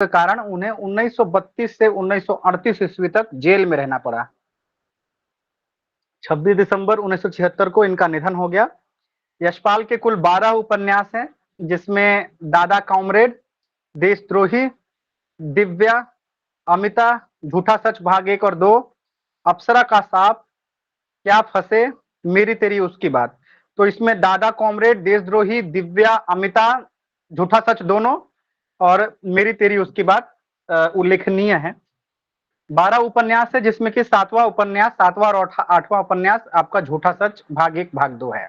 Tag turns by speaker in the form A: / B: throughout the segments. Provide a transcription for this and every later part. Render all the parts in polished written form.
A: के कारण उन्हें 1932 से 1938 ईस्वी तक जेल में रहना पड़ा। 26 दिसंबर 1976 को इनका निधन हो गया। यशपाल के कुल 12 उपन्यास हैं, जिसमें दादा कॉमरेड, देशद्रोही, दिव्या, अमिता, झूठा सच भाग 1 और 2, अप्सरा का साप, क्या फंसे, मेरी तेरी उसकी बात। तो इसमें दादा कॉमरेड, देशद्रोही, दिव्या, अमिता, झूठा सच दोनों और मेरी तेरी उसकी बात उल्लेखनीय है। 12 उपन्यास है, जिसमें कि 7वां उपन्यास, 7वां और 8वां उपन्यास आपका झूठा सच भाग 1 भाग 2 है।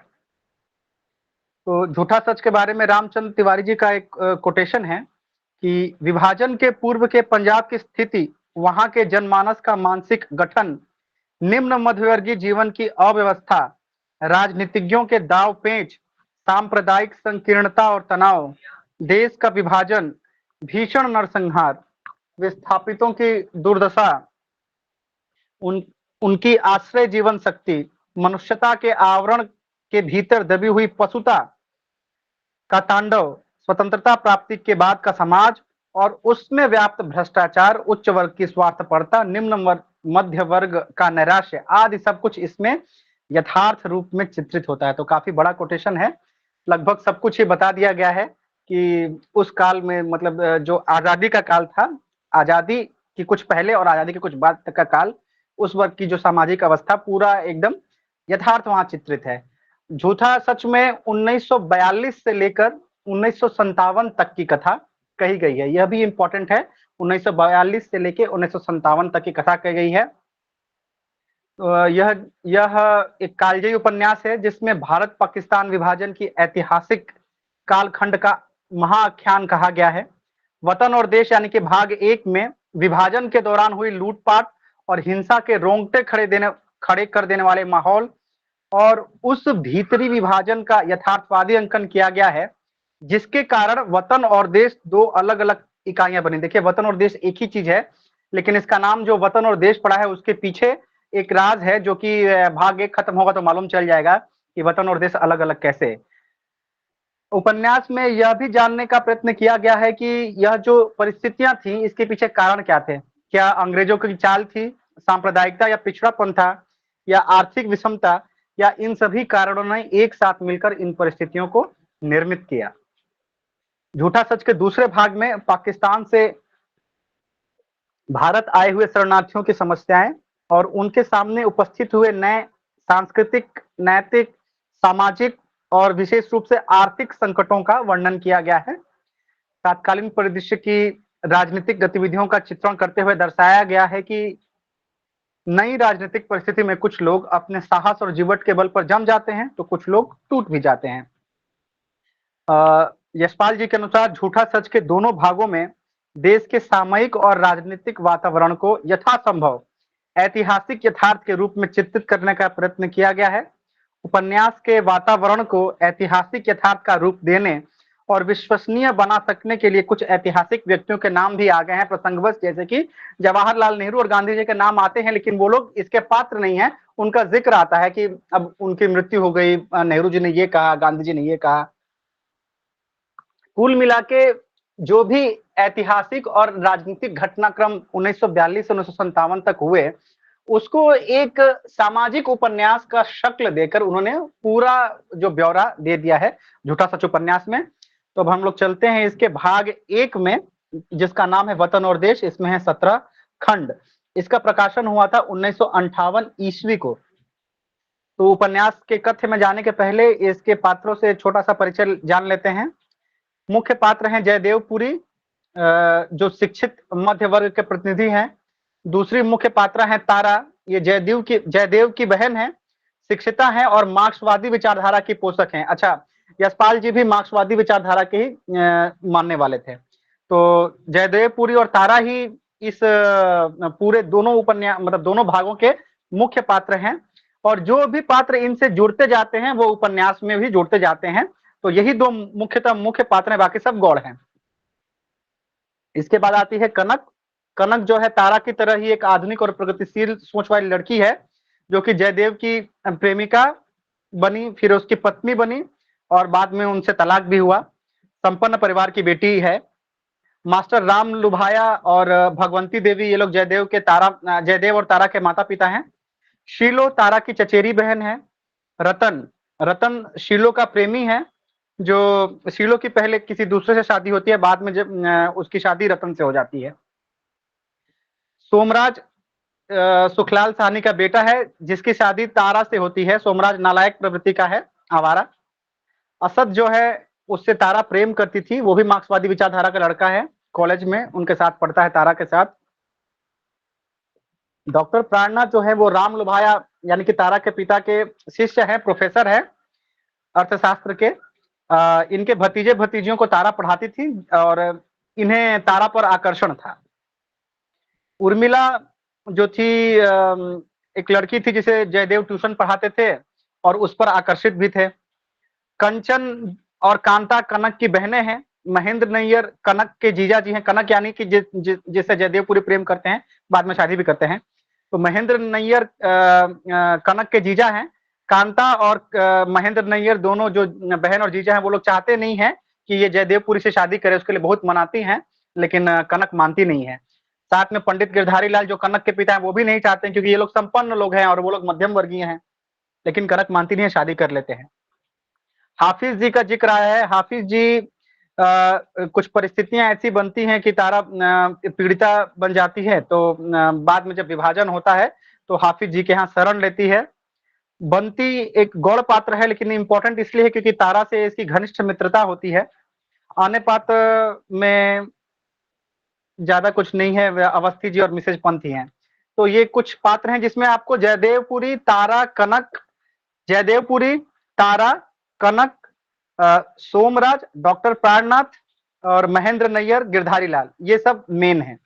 A: तो झूठा सच के बारे में रामचंद्र तिवारी जी का एक कोटेशन है कि विभाजन के पूर्व के पंजाब की स्थिति, वहां के जनमानस का मानसिक गठन, निम्न मध्यवर्गीय जीवन की अव्यवस्था, राजनीतिज्ञों के दाव पेच, सांप्रदायिक संकीर्णता और तनाव, देश का विभाजन, भीषण नरसंहार, विस्थापितों की दुर्दशा, उनकी आश्रय जीवन शक्ति, मनुष्यता के आवरण के भीतर दबी हुई पशुता का तांडव, स्वतंत्रता प्राप्ति के बाद का समाज और उसमें व्याप्त भ्रष्टाचार, उच्च वर्ग की स्वार्थपरता, मध्य वर्ग का नैराश्य आदि सब कुछ इसमें यथार्थ रूप में चित्रित होता है। तो काफी बड़ा कोटेशन है, लगभग सब कुछ ही बता दिया गया है कि उस काल में, मतलब जो आजादी का काल था, आजादी की कुछ पहले और आजादी के कुछ बाद तक का काल, उस वक्त की जो सामाजिक अवस्था पूरा एकदम यथार्थ वहां चित्रित है। झूठा सच में 1942 से लेकर 1957 तक की कथा कही गई है। यह भी इंपॉर्टेंट है, 1942 से लेकर 1957 तक की कथा कही गई है। यह एक कालजयी उपन्यास है, जिसमें भारत पाकिस्तान विभाजन की ऐतिहासिक कालखंड का महाआख्यान कहा गया है। वतन और देश यानी कि भाग 1 में विभाजन के दौरान हुई लूटपाट और हिंसा के रोंगटे खड़े कर देने वाले माहौल और उस भीतरी विभाजन का यथार्थवादी अंकन किया गया है, जिसके कारण वतन और देश दो अलग अलग इकाइयां बनी। देखिए, वतन और देश एक ही चीज है, लेकिन इसका नाम जो वतन और देश पड़ा है, उसके पीछे एक राज है, जो कि भाग 1 खत्म होगा तो मालूम चल जाएगा कि वतन और देश अलग अलग कैसे। उपन्यास में यह भी जानने का प्रयत्न किया गया है कि यह जो परिस्थितियां थी, इसके पीछे कारण क्या थे। क्या अंग्रेजों की चाल थी, सांप्रदायिकता या पिछड़ापन था, या आर्थिक विषमता, या इन सभी कारणों ने एक साथ मिलकर इन परिस्थितियों को निर्मित किया। झूठा सच के दूसरे भाग में पाकिस्तान से भारत आए हुए शरणार्थियों की समस्याएं और उनके सामने उपस्थित हुए नए सांस्कृतिक, नैतिक, सामाजिक और विशेष रूप से आर्थिक संकटों का वर्णन किया गया है। तत्कालीन परिदृश्य की राजनीतिक गतिविधियों का चित्रण करते हुए दर्शाया गया है कि नई राजनीतिक परिस्थिति में कुछ लोग अपने साहस और जीवट के बल पर जम जाते हैं, तो कुछ लोग टूट भी जाते हैं। यशपाल जी के अनुसार झूठा सच के दोनों भागों में देश के सामयिक और राजनीतिक वातावरण को यथासंभव ऐतिहासिक यथार्थ के रूप में चित्रित करने का प्रयत्न किया गया है। उपन्यास के वातावरण को ऐतिहासिक यथार्थ का रूप देने और विश्वसनीय बना सकने के लिए कुछ ऐतिहासिक व्यक्तियों के नाम भी आ गए हैं प्रसंगवश, जैसे कि जवाहरलाल नेहरू और गांधी जी के नाम आते हैं, लेकिन वो लोग इसके पात्र नहीं है। उनका जिक्र आता है कि अब उनकी मृत्यु हो गई, नेहरू जी ने ये कहा, गांधी जी ने ये कहा। कुल मिला के जो भी ऐतिहासिक और राजनीतिक घटनाक्रम 1942 से 1957 तक हुए, उसको एक सामाजिक उपन्यास का शक्ल देकर उन्होंने पूरा जो ब्यौरा दे दिया है झूठा सच उपन्यास में। तो अब हम लोग चलते हैं इसके भाग 1 में, जिसका नाम है वतन और देश। इसमें है 17 खंड। इसका प्रकाशन हुआ था 1958 ईस्वी को। तो उपन्यास के कथ्य में जाने के पहले इसके पात्रों से छोटा सा परिचय जान लेते हैं। मुख्य पात्र हैं जयदेव पुरी, जो शिक्षित मध्य वर्ग के प्रतिनिधि हैं। दूसरी मुख्य पात्र है तारा, ये जयदेव की बहन है, शिक्षिता हैं और मार्क्सवादी विचारधारा की पोषक हैं। अच्छा, यशपाल जी भी मार्क्सवादी विचारधारा के ही मानने वाले थे। तो जयदेव पुरी और तारा ही इस पूरे दोनों उपन्यास, मतलब दोनों भागों के मुख्य पात्र हैं, और जो भी पात्र इनसे जुड़ते जाते हैं वो उपन्यास में भी जुड़ते जाते हैं। तो यही दो मुख्यतः मुख्य पात्र हैं, बाकी सब गौड़ हैं। इसके बाद आती है कनक। कनक जो है तारा की तरह ही एक आधुनिक और प्रगतिशील सोच वाली लड़की है, जो कि जयदेव की प्रेमिका बनी, फिर उसकी पत्नी बनी और बाद में उनसे तलाक भी हुआ। संपन्न परिवार की बेटी है। मास्टर राम लुभाया और भगवंती देवी, ये लोग जयदेव और तारा के माता पिता हैं। शीलो तारा की चचेरी बहन है। रतन रतन शीलो का प्रेमी है, जो शीलो की पहले किसी दूसरे से शादी होती है, बाद में जब उसकी शादी रतन से हो जाती है। सोमराज सुखलाल साहनी का बेटा है, जिसकी शादी तारा से होती है। सोमराज नालायक प्रवृत्ति का है, आवारा। असद जो है, उससे तारा प्रेम करती थी, वो भी मार्क्सवादी विचारधारा का लड़का है, कॉलेज में उनके साथ पढ़ता है तारा के साथ। डॉक्टर प्राणनाथ जो है वो राम लुभाया यानी कि तारा के पिता के शिष्य है, प्रोफेसर है अर्थशास्त्र के। इनके भतीजे भतीजियों को तारा पढ़ाती थी और इन्हें तारा पर आकर्षण था। उर्मिला जो थी एक लड़की थी जिसे जयदेव ट्यूशन पढ़ाते थे और उस पर आकर्षित भी थे। कंचन और कांता कनक की बहनें हैं। महेंद्र नैयर कनक के जीजा जी हैं। कनक यानी कि जिससे जयदेव पूरी प्रेम करते हैं, बाद में शादी भी करते हैं। तो महेंद्र नैयर कनक के जीजा हैं। कांता और महेंद्र नैयर दोनों जो बहन और जीजा हैं, वो लोग चाहते नहीं है कि ये जयदेवपुरी से शादी करे, उसके लिए बहुत मनाती हैं, लेकिन कनक मानती नहीं है। साथ में पंडित गिरधारी लाल जो कनक के पिता हैं, वो भी नहीं चाहते क्योंकि ये लोग संपन्न लोग हैं और वो लोग मध्यम वर्गीय हैं, लेकिन कनक मानती नहीं है, शादी कर लेते हैं। हाफिज जी का जिक्र आया है। हाफिज जी कुछ परिस्थितियां ऐसी बनती हैं कि तारा पीड़िता बन जाती है, तो बाद में जब विभाजन होता है तो हाफिज जी के यहाँ शरण लेती है। बंती एक गौड़ पात्र है, लेकिन इंपॉर्टेंट इसलिए है क्योंकि तारा से इसकी घनिष्ठ मित्रता होती है। आने पात्र में ज्यादा कुछ नहीं है, अवस्थी जी और मिसेज पंत ही हैं। तो ये कुछ पात्र हैं जिसमें आपको जयदेवपुरी, तारा, कनक, जयदेवपुरी, तारा, कनक, सोमराज, डॉक्टर प्राणनाथ और महेंद्र नैयर, गिरधारी लाल, ये सब मेन हैं।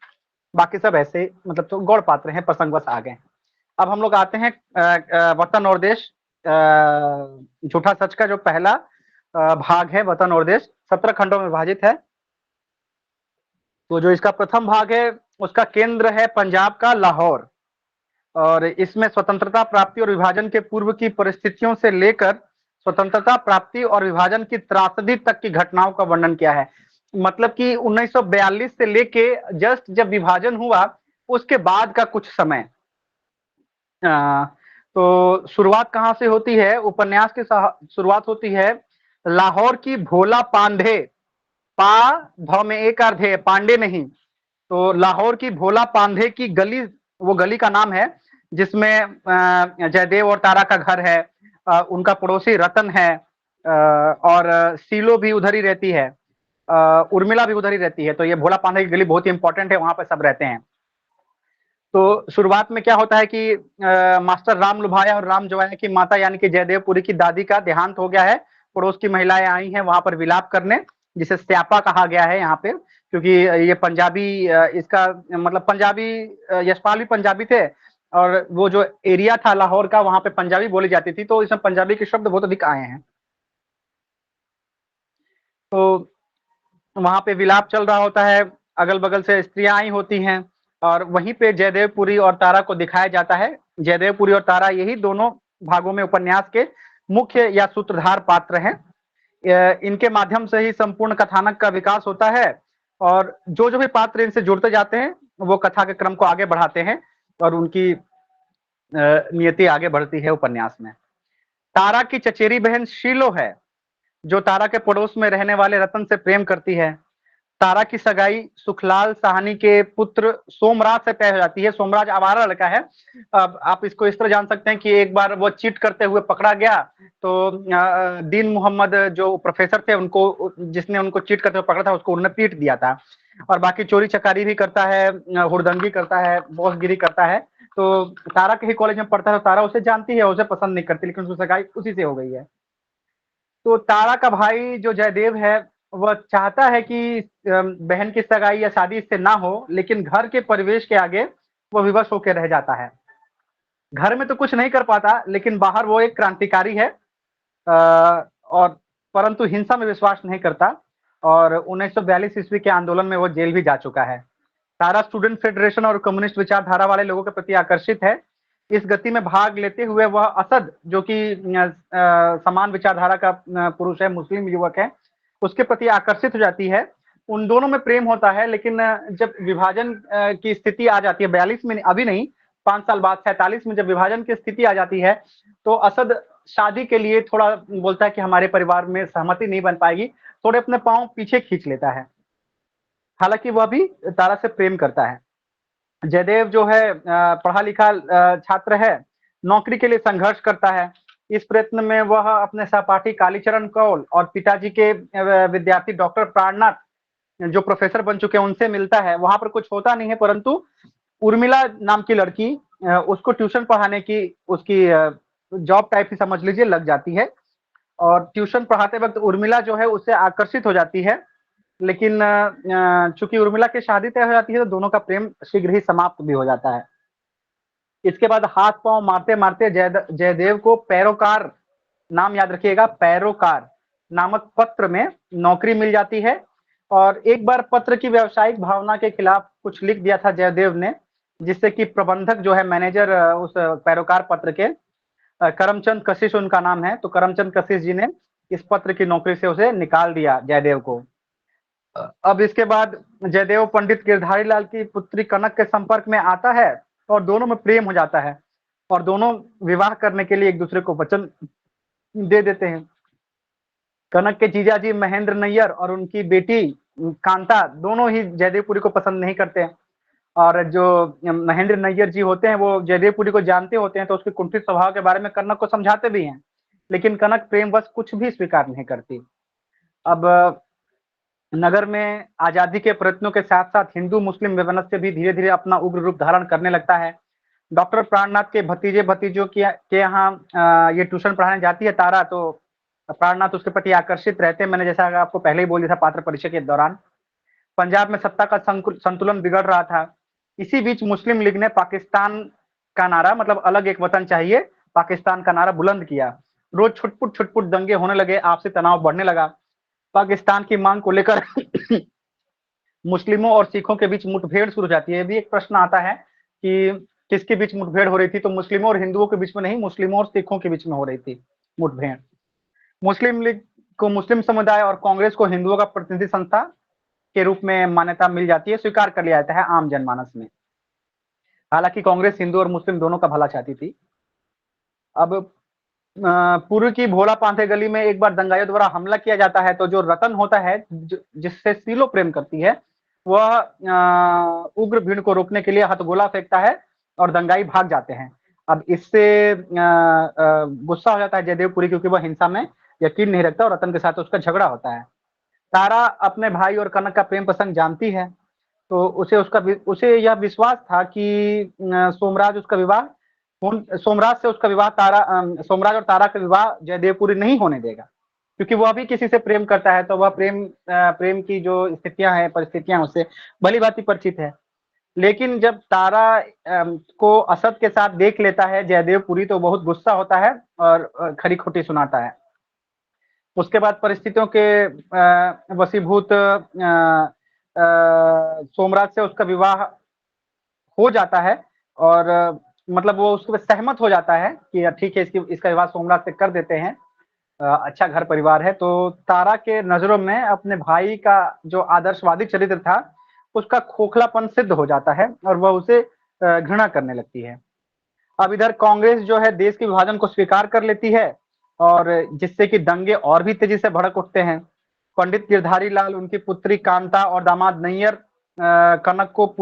A: बाकी सब ऐसे मतलब तो गौड़ पात्र हैं, प्रसंगवश आ गए। अब हम लोग आते हैं वतन और देश। झूठा सच का जो पहला भाग है, वतन और देश, 17 खंडों में विभाजित है। तो जो इसका प्रथम भाग है, उसका केंद्र है पंजाब का लाहौर, और इसमें स्वतंत्रता प्राप्ति और विभाजन के पूर्व की परिस्थितियों से लेकर स्वतंत्रता प्राप्ति और विभाजन की त्रासदी तक की घटनाओं का वर्णन किया है। मतलब कि 1942 से लेके जस्ट जब विभाजन हुआ उसके बाद का कुछ समय। तो शुरुआत कहाँ से होती है? उपन्यास की शुरुआत होती है लाहौर की भोला पांडे, पा भ में एक अर्थ है, पांडे नहीं। तो लाहौर की भोला पांधे की गली, वो गली का नाम है जिसमें जयदेव और तारा का घर है। उनका पड़ोसी रतन है और सीलो भी उधर ही रहती है, उर्मिला भी उधर ही रहती है। तो ये भोला पांधे की गली बहुत ही इंपॉर्टेंट है, वहां पे सब रहते हैं। तो शुरुआत में क्या होता है कि मास्टर राम लुभाया और राम जोया की माता यानी कि जयदेवपुरी की दादी का देहांत हो गया है। पड़ोस की महिलाएं आई हैं वहां पर विलाप करने, जिसे स्यापा कहा गया है यहाँ पे, क्योंकि ये पंजाबी, इसका मतलब पंजाबी, यशपाल भी पंजाबी थे और वो जो एरिया था लाहौर का, वहां पे पंजाबी बोली जाती थी, तो इसमें पंजाबी के शब्द बहुत अधिक आए हैं। तो वहां पे विलाप चल रहा होता है, अगल बगल से स्त्रियां आई होती हैं और वहीं पे जयदेवपुरी और तारा को दिखाया जाता है। जयदेवपुरी और तारा यही दोनों भागों में उपन्यास के मुख्य या सूत्रधार पात्र हैं। इनके माध्यम से ही संपूर्ण कथानक का विकास होता है और जो जो भी पात्र इनसे जुड़ते जाते हैं वो कथा के क्रम को आगे बढ़ाते हैं और उनकी नियति आगे बढ़ती है उपन्यास में। तारा की चचेरी बहन शीलो है, जो तारा के पड़ोस में रहने वाले रतन से प्रेम करती है। तारा की सगाई सुखलाल साहनी के पुत्र सोमराज से तय हो जाती है। सोमराज आवारा लड़का है। अब आप इसको इस तरह जान सकते हैं कि एक बार वो चीट करते हुए पकड़ा गया, तो दीन मोहम्मद जो प्रोफेसर थे, उनको, जिसने उनको चीट करते हुए पकड़ा था, उसको उन्होंने पीट दिया था। और बाकी चोरी चकारी भी करता है, हुड़दंगी करता है, बॉसगिरी करता है। तो तारा के ही कॉलेज में पढ़ता है, तो तारा उसे जानती है, उसे पसंद नहीं करती, लेकिन उसकी सगाई उसी से हो गई है। तो तारा का भाई जो जयदेव है, वह चाहता है कि बहन की सगाई या शादी इससे ना हो, लेकिन घर के परिवेश के आगे वो विवश होकर रह जाता है। घर में तो कुछ नहीं कर पाता, लेकिन बाहर वो एक क्रांतिकारी है और परंतु हिंसा में विश्वास नहीं करता, और 1942 ईस्वी के आंदोलन में वो जेल भी जा चुका है। तारा स्टूडेंट फेडरेशन और कम्युनिस्ट विचारधारा वाले लोगों के प्रति आकर्षित है। इस गति में भाग लेते हुए वह असद, जो कि समान विचारधारा का पुरुष है, मुस्लिम युवक है, उसके प्रति आकर्षित हो जाती है उन दोनों में प्रेम होता है, लेकिन जब विभाजन की स्थिति आ जाती है 42 में, अभी नहीं 5 साल बाद 47 में जब विभाजन की स्थिति आ जाती है, तो असद शादी के लिए थोड़ा बोलता है कि हमारे परिवार में सहमति नहीं बन पाएगी, थोड़े अपने पाँव पीछे खींच लेता है। हालांकि वह भी तारा से प्रेम करता है। जयदेव जो है पढ़ा लिखा छात्र है, नौकरी के लिए संघर्ष करता है। इस प्रयत्न में वह अपने सहपाठी कालीचरण कौल और पिताजी के विद्यार्थी डॉक्टर प्राणनाथ, जो प्रोफेसर बन चुके हैं, उनसे मिलता है। वहां पर कुछ होता नहीं है, परंतु उर्मिला नाम की लड़की उसको ट्यूशन पढ़ाने की, उसकी जॉब टाइप की समझ लीजिए लग जाती है, और ट्यूशन पढ़ाते वक्त उर्मिला जो है उससे आकर्षित हो जाती है। लेकिन चूंकि उर्मिला की शादी तय हो जाती है, तो दोनों का प्रेम शीघ्र ही समाप्त भी हो जाता है। इसके बाद हाथ पांव मारते मारते जयदेव को पैरोकार, नाम याद रखिएगा, पैरोकार नामक पत्र में नौकरी मिल जाती है। और एक बार पत्र की व्यावसायिक भावना के खिलाफ कुछ लिख दिया था जयदेव ने, जिससे कि प्रबंधक जो है, मैनेजर उस पैरोकार पत्र के, करमचंद कशिश उनका नाम है, तो करमचंद कशिश जी ने इस पत्र की नौकरी से उसे निकाल दिया जयदेव को। अब इसके बाद जयदेव पंडित गिरधारी लाल की पुत्री कनक के संपर्क में आता है, और दोनों में प्रेम हो जाता है, और दोनों विवाह करने के लिए एक दूसरे को वचन दे देते हैं। कनक के जीजाजी महेंद्र नैयर और उनकी बेटी कांता दोनों ही जयदेवपुरी को पसंद नहीं करते हैं, और जो महेंद्र नैयर जी होते हैं वो जयदेवपुरी को जानते होते हैं, तो उसके कुंठित स्वभाव के बारे में कनक को समझाते भी हैं, लेकिन कनक प्रेमवश कुछ भी स्वीकार नहीं करती। अब नगर में आजादी के प्रयत्नों के साथ साथ हिंदू मुस्लिम वैमनस्य भी धीरे धीरे अपना उग्र रूप धारण करने लगता है। डॉक्टर प्राणनाथ के भतीजे भतीजों के यहाँ ये ट्यूशन पढ़ाने जाती है तारा, तो प्राणनाथ उसके प्रति आकर्षित रहते हैं। मैंने जैसा आपको पहले ही बोल दिया था पात्र परिचय के दौरान। पंजाब में सत्ता का संतुलन बिगड़ रहा था। इसी बीच मुस्लिम लीग ने पाकिस्तान का नारा, मतलब अलग एक वतन चाहिए, पाकिस्तान का नारा बुलंद किया। रोज छुटपुट छुटपुट दंगे होने लगे, आपसी तनाव बढ़ने लगा। पाकिस्तान की मांग को लेकर मुस्लिमों और सिखों के बीच मुठभेड़ शुरू हो जाती है। ये भी एक प्रश्न आता है कि किसके बीच मुठभेड़ हो रही थी, तो मुस्लिमों और हिंदुओं के बीच में नहीं, मुस्लिमों और सिखों के बीच में हो रही थी मुठभेड़। मुस्लिम लीग को मुस्लिम समुदाय और कांग्रेस को हिंदुओं का प्रतिनिधि संस्था के रूप में मान्यता मिल जाती है, स्वीकार कर लिया जाता है आम जनमानस में। हालांकि कांग्रेस हिंदू और मुस्लिम दोनों का भला चाहती थी। अब पूर्व की भोला पांथे गली में एक बार दंगाइयों द्वारा हमला किया जाता है, तो जो रतन होता है, जिससे सीलो प्रेम करती है, वह उग्र भीड़ को रोकने के लिए हथगोला फेंकता है और दंगाई भाग जाते हैं। अब इससे गुस्सा हो जाता है जयदेवपुरी, क्योंकि वह हिंसा में यकीन नहीं रखता और रतन के साथ उसका झगड़ा होता है। तारा अपने भाई और कनक का प्रेम प्रसंग जानती है, तो उसे यह विश्वास था कि सोमराज उसका विवाह सोमराज से उसका विवाह सोमराज और तारा का विवाह जयदेवपुरी नहीं होने देगा, क्योंकि वह भी किसी से प्रेम करता है, तो वह प्रेम की जो स्थितियां हैं, परिस्थितियां उससे भली भांति परिचित है। लेकिन जब तारा को असद के साथ देख लेता है जयदेवपुरी, तो बहुत गुस्सा होता है और खरी खोटी सुनाता है। उसके बाद परिस्थितियों के वशीभूत सोमराज से उसका विवाह हो जाता है, और मतलब वो उसके सहमत हो जाता है कि ठीक है, इसका विवाह सोमराज से कर देते हैं, अच्छा घर परिवार है। तो तारा के नजरों में अपने भाई का जो आदर्शवादी चरित्र था, उसका खोखलापन सिद्ध हो जाता है, और वह उसे घृणा करने लगती है। अब इधर कांग्रेस जो है देश के विभाजन को स्वीकार कर लेती है, और जिससे कि दंगे और भी तेजी से भड़क उठते हैं। पंडित गिरधारी लाल, उनकी पुत्री कांता और दामाद नैयर कनक को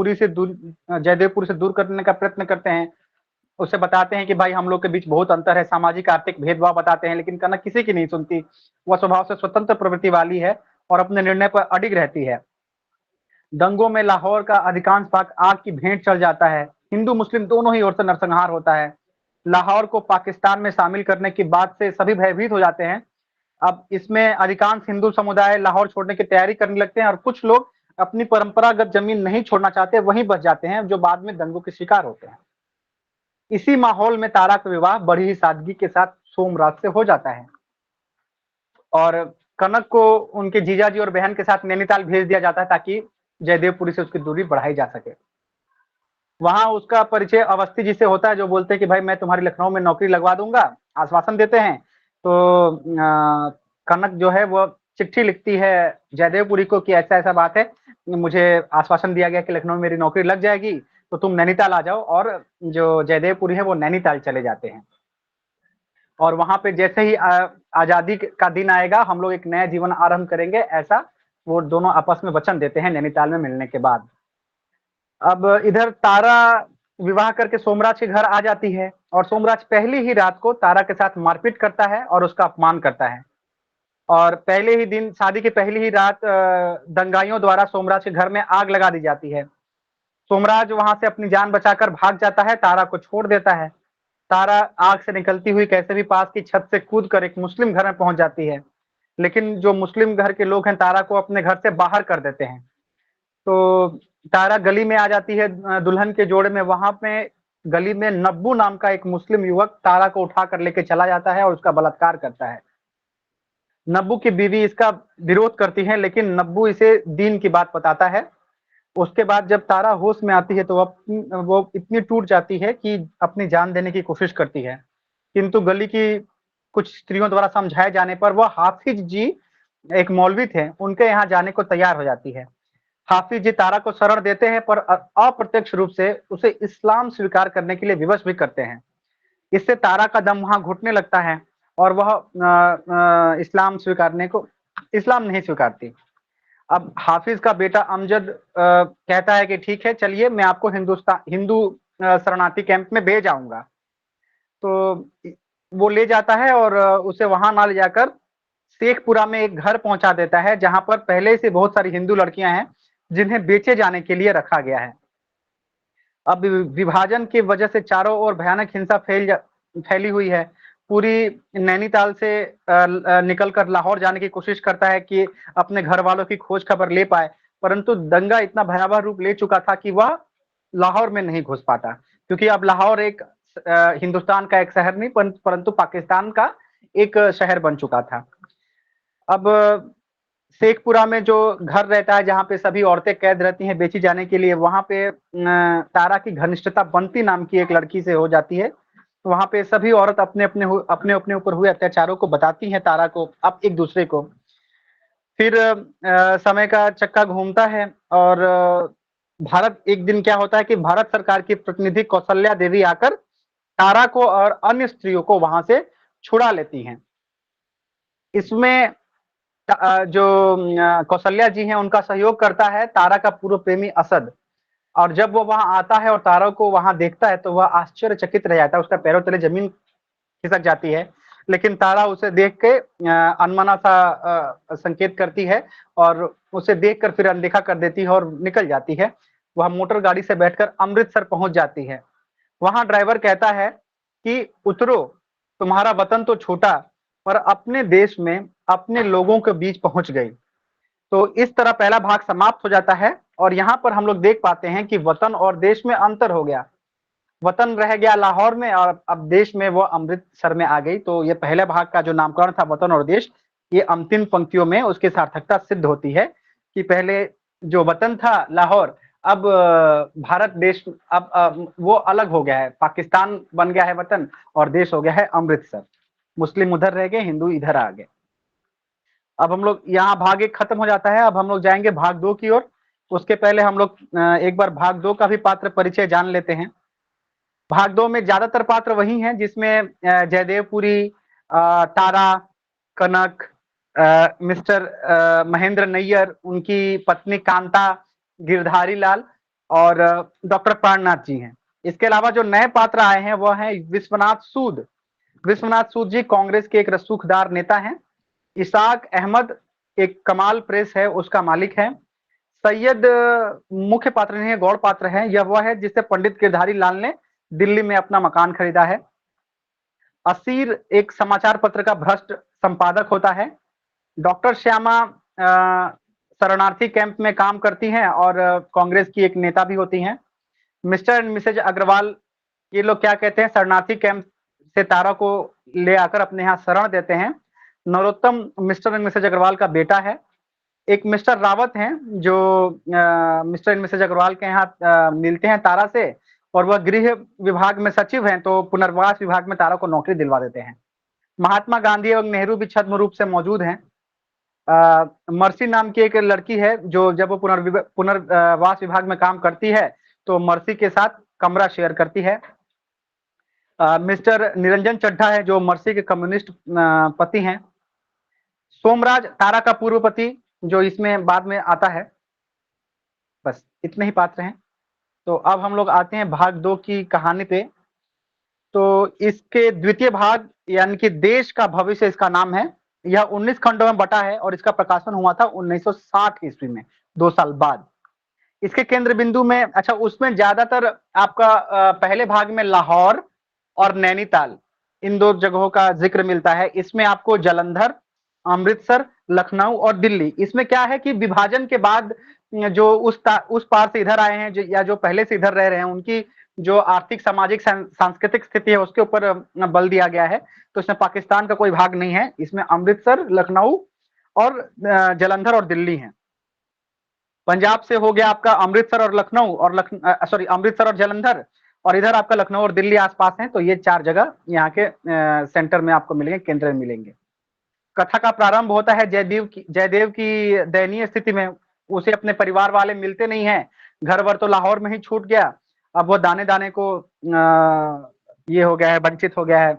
A: जयदेवपुरी से दूर करने का प्रयत्न करते हैं। उसे बताते हैं कि भाई हम लोग के बीच बहुत अंतर है, सामाजिक आर्थिक भेदभाव बताते हैं, लेकिन कनक किसी की नहीं सुनती। वह स्वभाव से स्वतंत्र प्रवृत्ति वाली है और अपने निर्णय पर अडिग रहती है। दंगों में लाहौर का अधिकांश भाग आग की भेंट चढ़ जाता है। हिंदू मुस्लिम दोनों ही ओर से नरसंहार होता है। लाहौर को पाकिस्तान में शामिल करने की बात से सभी भयभीत हो जाते हैं। अब इसमें अधिकांश हिंदू समुदाय लाहौर छोड़ने की तैयारी करने लगते हैं, और कुछ लोग अपनी परंपरागत जमीन नहीं छोड़ना चाहते, वहीं बस जाते हैं, जो बाद में दंगों के शिकार होते हैं। इसी माहौल में तारा का विवाह बड़ी ही सादगी के साथ सोमराज से हो जाता है, और कनक को उनके जीजाजी और बहन के साथ नैनीताल भेज दिया जाता है, ताकि जयदेवपुरी से उसकी दूरी बढ़ाई जा सके। वहां उसका परिचय अवस्थी जी से होता है, जो बोलते हैं कि भाई मैं तुम्हारी लखनऊ में नौकरी लगवा दूंगा, आश्वासन देते हैं। तो कनक जो है वो चिट्ठी लिखती है जयदेवपुरी को कि ऐसा-ऐसा बात है, मुझे आश्वासन दिया गया कि लखनऊ में मेरी नौकरी लग जाएगी, तो तुम नैनीताल आ जाओ और जो जयदेवपुरी है वो नैनीताल चले जाते हैं। और वहाँ पे जैसे ही आज़ादी का दिन आएगा, हम लोग एक नया जीवन आरंभ करेंगे, ऐसा वो दोनों आपस में वचन देते हैं नैनीताल में मिलने के बाद। अब इधर तारा विवाह करके सोमराज के घर आ जाती है और सोमराज पहली ही रात को तारा के साथ मारपीट करता है और उसका अपमान करता है। और पहले ही दिन, शादी की पहली ही रात दंगाइयों द्वारा सोमराज के घर में आग लगा दी जाती है। सोमराज वहां से अपनी जान बचाकर भाग जाता है, तारा को छोड़ देता है। तारा आग से निकलती हुई कैसे भी पास की छत से कूदकर एक मुस्लिम घर में पहुंच जाती है। लेकिन जो मुस्लिम घर के लोग हैं तारा को अपने घर से बाहर कर देते हैं। तो तारा गली में आ जाती है दुल्हन के जोड़े में। वहां पे गली में नब्बू नाम का एक मुस्लिम युवक तारा को उठाकर लेके चला जाता है और उसका बलात्कार करता है। नब्बू की बीवी इसका विरोध करती है, लेकिन नब्बू इसे दीन की बात बताता है। उसके बाद जब तारा होश में आती है तो वो इतनी टूट जाती है कि अपनी जान देने की कोशिश करती है, किंतु गली की कुछ स्त्रियों द्वारा समझाए जाने पर वह हाफिज जी, एक मौलवी थे, उनके यहाँ जाने को तैयार हो जाती है। हाफिज जी तारा को शरण देते हैं पर अप्रत्यक्ष रूप से उसे इस्लाम स्वीकार करने के लिए विवश भी करते हैं। इससे तारा का दम वहां घुटने लगता है और वह इस्लाम नहीं स्वीकारती। अब हाफिज का बेटा अमजद कहता है कि ठीक है, चलिए मैं आपको हिंदू शरणार्थी कैंप में भेज आऊंगा। तो वो ले जाता है और उसे वहां ना ले जाकर शेखपुरा में एक घर पहुंचा देता है, जहां पर पहले से बहुत सारी हिंदू लड़कियां हैं जिन्हें बेचे जाने के लिए रखा गया है। अब विभाजन की वजह से चारों ओर भयानक हिंसा फैली हुई है। पूरी नैनीताल से निकलकर लाहौर जाने की कोशिश करता है कि अपने घर वालों की खोज खबर ले पाए, परंतु दंगा इतना भयावह रूप ले चुका था कि वह लाहौर में नहीं घुस पाता, क्योंकि अब लाहौर एक हिंदुस्तान का एक शहर नहीं परंतु पाकिस्तान का एक शहर बन चुका था। अब शेखपुरा में जो घर रहता है जहाँ पे सभी औरतें कैद रहती हैं बेची जाने के लिए, वहां पे तारा की घनिष्ठता बंती नाम की एक लड़की से हो जाती है। वहां पे सभी औरत अपने अपने ऊपर हुए अत्याचारों को बताती हैं तारा को, अब एक दूसरे को। फिर समय का चक्का घूमता है और भारत एक दिन क्या होता है कि भारत सरकार की प्रतिनिधि कौशल्या देवी आकर तारा को और अन्य स्त्रियों को वहां से छुड़ा लेती हैं। इसमें जो कौशल्या जी हैं उनका सहयोग करता है तारा का पूर्व प्रेमी असद। और जब वो वहां आता है और तारा को वहां देखता है तो वह आश्चर्यचकित रह जाता है, उसका पैरों तले जमीन खिसक जाती है। लेकिन तारा उसे देख के अनमना सा संकेत करती है और उसे देखकर फिर अनदेखा कर देती है और निकल जाती है। वह मोटर गाड़ी से बैठकर अमृतसर पहुंच जाती है। वहां ड्राइवर कहता है कि उतरो, तुम्हारा वतन तो छूटा पर अपने देश में अपने लोगों के बीच पहुंच गई। तो इस तरह पहला भाग समाप्त हो जाता है और यहाँ पर हम लोग देख पाते हैं कि वतन और देश में अंतर हो गया। वतन रह गया लाहौर में और अब देश में वो अमृतसर में आ गई। तो ये पहले भाग का जो नामकरण था वतन और देश, ये अंतिम पंक्तियों में उसकी सार्थकता सिद्ध होती है कि पहले जो वतन था लाहौर, अब भारत देश अब वो अलग हो गया है, पाकिस्तान बन गया है वतन और देश हो गया है अमृतसर। मुस्लिम उधर रह गए, हिंदू इधर आ गए। अब हम लोग यहाँ भाग 1 खत्म हो जाता है, अब हम लोग जाएंगे भाग 2 की ओर। उसके पहले हम लोग एक बार भाग 2 का भी पात्र परिचय जान लेते हैं। भाग 2 में ज्यादातर पात्र वही हैं जिसमें जयदेवपुरी, तारा, कनक, मिस्टर महेंद्र नैयर, उनकी पत्नी कांता, गिरधारी लाल और डॉक्टर प्राणनाथ जी हैं। इसके अलावा जो नए पात्र आए हैं वो हैं विश्वनाथ सूद। विश्वनाथ सूद जी कांग्रेस के एक रसूखदार नेता हैं। इसाक अहमद एक कमाल प्रेस है उसका मालिक है। सैयद मुख्य पात्र नहीं है, गौड़ पात्र है। यह वह है जिससे पंडित गिरधारी लाल ने दिल्ली में अपना मकान खरीदा है। असीर एक समाचार पत्र का भ्रष्ट संपादक होता है। डॉक्टर श्यामा शरणार्थी कैंप में काम करती हैं और कांग्रेस की एक नेता भी होती हैं। मिस्टर एंड मिसेज अग्रवाल, ये लोग क्या कहते हैं, शरणार्थी कैंप से तारा को ले आकर अपने यहाँ शरण देते हैं। Narottam Mr and Mrs Agarwal का बेटा है। एक मिस्टर रावत हैं जो मिस्टर एंड मिसेज अग्रवाल के यहाँ मिलते हैं तारा से और वह गृह विभाग में सचिव हैं, तो पुनर्वास विभाग में तारा को नौकरी दिलवा देते हैं। महात्मा गांधी एवं नेहरू भी छद्म रूप से मौजूद हैं। मर्सी नाम की एक लड़की है जो जब वो पुनर्वास विभाग में काम करती है तो मर्सी के साथ कमरा शेयर करती है। मिस्टर निरंजन चड्ढा है जो मर्सी के कम्युनिस्ट पति हैं। सोमराज तारा का पूर्व पति जो इसमें बाद में आता है। बस इतने ही पात्र हैं। तो अब हम लोग आते हैं भाग 2 की कहानी पे। तो इसके द्वितीय भाग यानी कि देश का भविष्य इसका नाम है। यह 19 खंडों में बटा है और इसका प्रकाशन हुआ था 1960 ईस्वी में, 2 साल बाद। इसके केंद्र बिंदु में अच्छा उसमें ज्यादातर आपका पहले भाग में लाहौर और नैनीताल इन 2 जगहों का जिक्र मिलता है। इसमें आपको जालंधर, अमृतसर, लखनऊ और दिल्ली, इसमें क्या है कि विभाजन के बाद जो उस पार से इधर आए हैं या जो पहले से इधर रह रहे हैं उनकी जो आर्थिक, सामाजिक, सांस्कृतिक स्थिति है उसके ऊपर बल दिया गया है। तो इसमें पाकिस्तान का कोई भाग नहीं है। इसमें अमृतसर, लखनऊ और जालंधर और दिल्ली है। पंजाब से हो गया आपका अमृतसर और लखनऊ और अमृतसर और जालंधर, और इधर आपका लखनऊ और दिल्ली आसपास हैं। तो ये 4 जगह यहाँ के सेंटर में आपको मिलेंगे, केंद्र में मिलेंगे। कथा का प्रारंभ होता है जयदेव की दयनीय स्थिति में। उसे अपने परिवार वाले मिलते नहीं हैं। घर वर तो लाहौर में ही छूट गया। अब वो दाने दाने को ये हो गया है, वंचित हो गया है।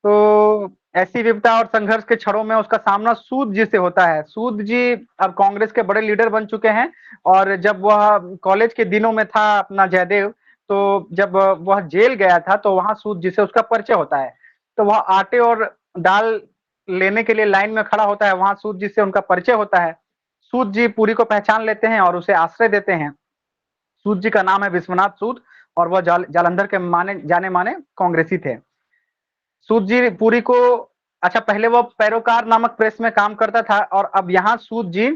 A: तो ऐसी विपदा और संघर्ष के क्षणों में उसका सामना सूद जी से होता है। सूद जी अब कांग्रेस के बड़े लीडर बन चुके हैं और जब वह कॉलेज के दिनों में था अपना जयदेव, तो जब वह जेल गया था तो वहां सूद जी से उसका परिचय होता है। तो वह आटे और दाल लेने के लिए लाइन में खड़ा होता है, वहां सूद जी से उनका परिचय होता है। सूद जी पुरी को पहचान लेते हैं और उसे आश्रय देते हैं। सूद जी का नाम है विश्वनाथ सूद और वह जालंधर के जाने माने कांग्रेसी थे। सूद जी पुरी को अच्छा पहले वो पैरोकार नामक प्रेस में काम करता था और अब यहाँ सूद जी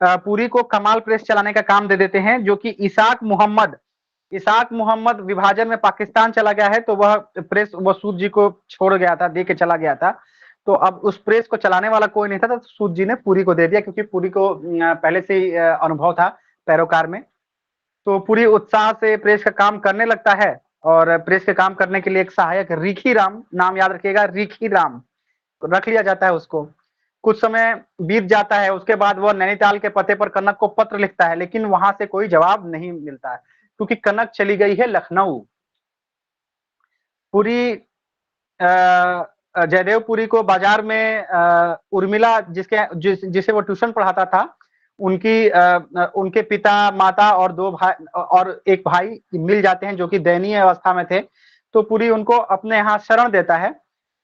A: पुरी को कमाल प्रेस चलाने का काम दे देते हैं, जो कि इसाक मोहम्मद विभाजन में पाकिस्तान चला गया है तो वह प्रेस वो सूद जी को छोड़ गया था, दे के चला गया था। तो अब उस प्रेस को चलाने वाला कोई नहीं था तो सूद जी ने पुरी को दे दिया, क्योंकि पुरी को पहले से ही अनुभव था पैरोकार में। तो पूरी उत्साह से प्रेस का काम करने लगता है और प्रेस के काम करने के लिए एक सहायक रिखी राम, नाम याद रखिएगा, रिखी राम रख लिया जाता है उसको। कुछ समय बीत जाता है, उसके बाद वह नैनीताल के पते पर कनक को पत्र लिखता है, लेकिन वहां से कोई जवाब नहीं मिलता है क्योंकि कनक चली गई है लखनऊ। पुरी जयदेव पुरी को बाजार में उर्मिला जिसे वो ट्यूशन पढ़ाता था, उनके पिता, माता और 2 भाई और एक भाई मिल जाते हैं जो कि दयनीय अवस्था में थे। तो पुरी उनको अपने यहाँ शरण देता है।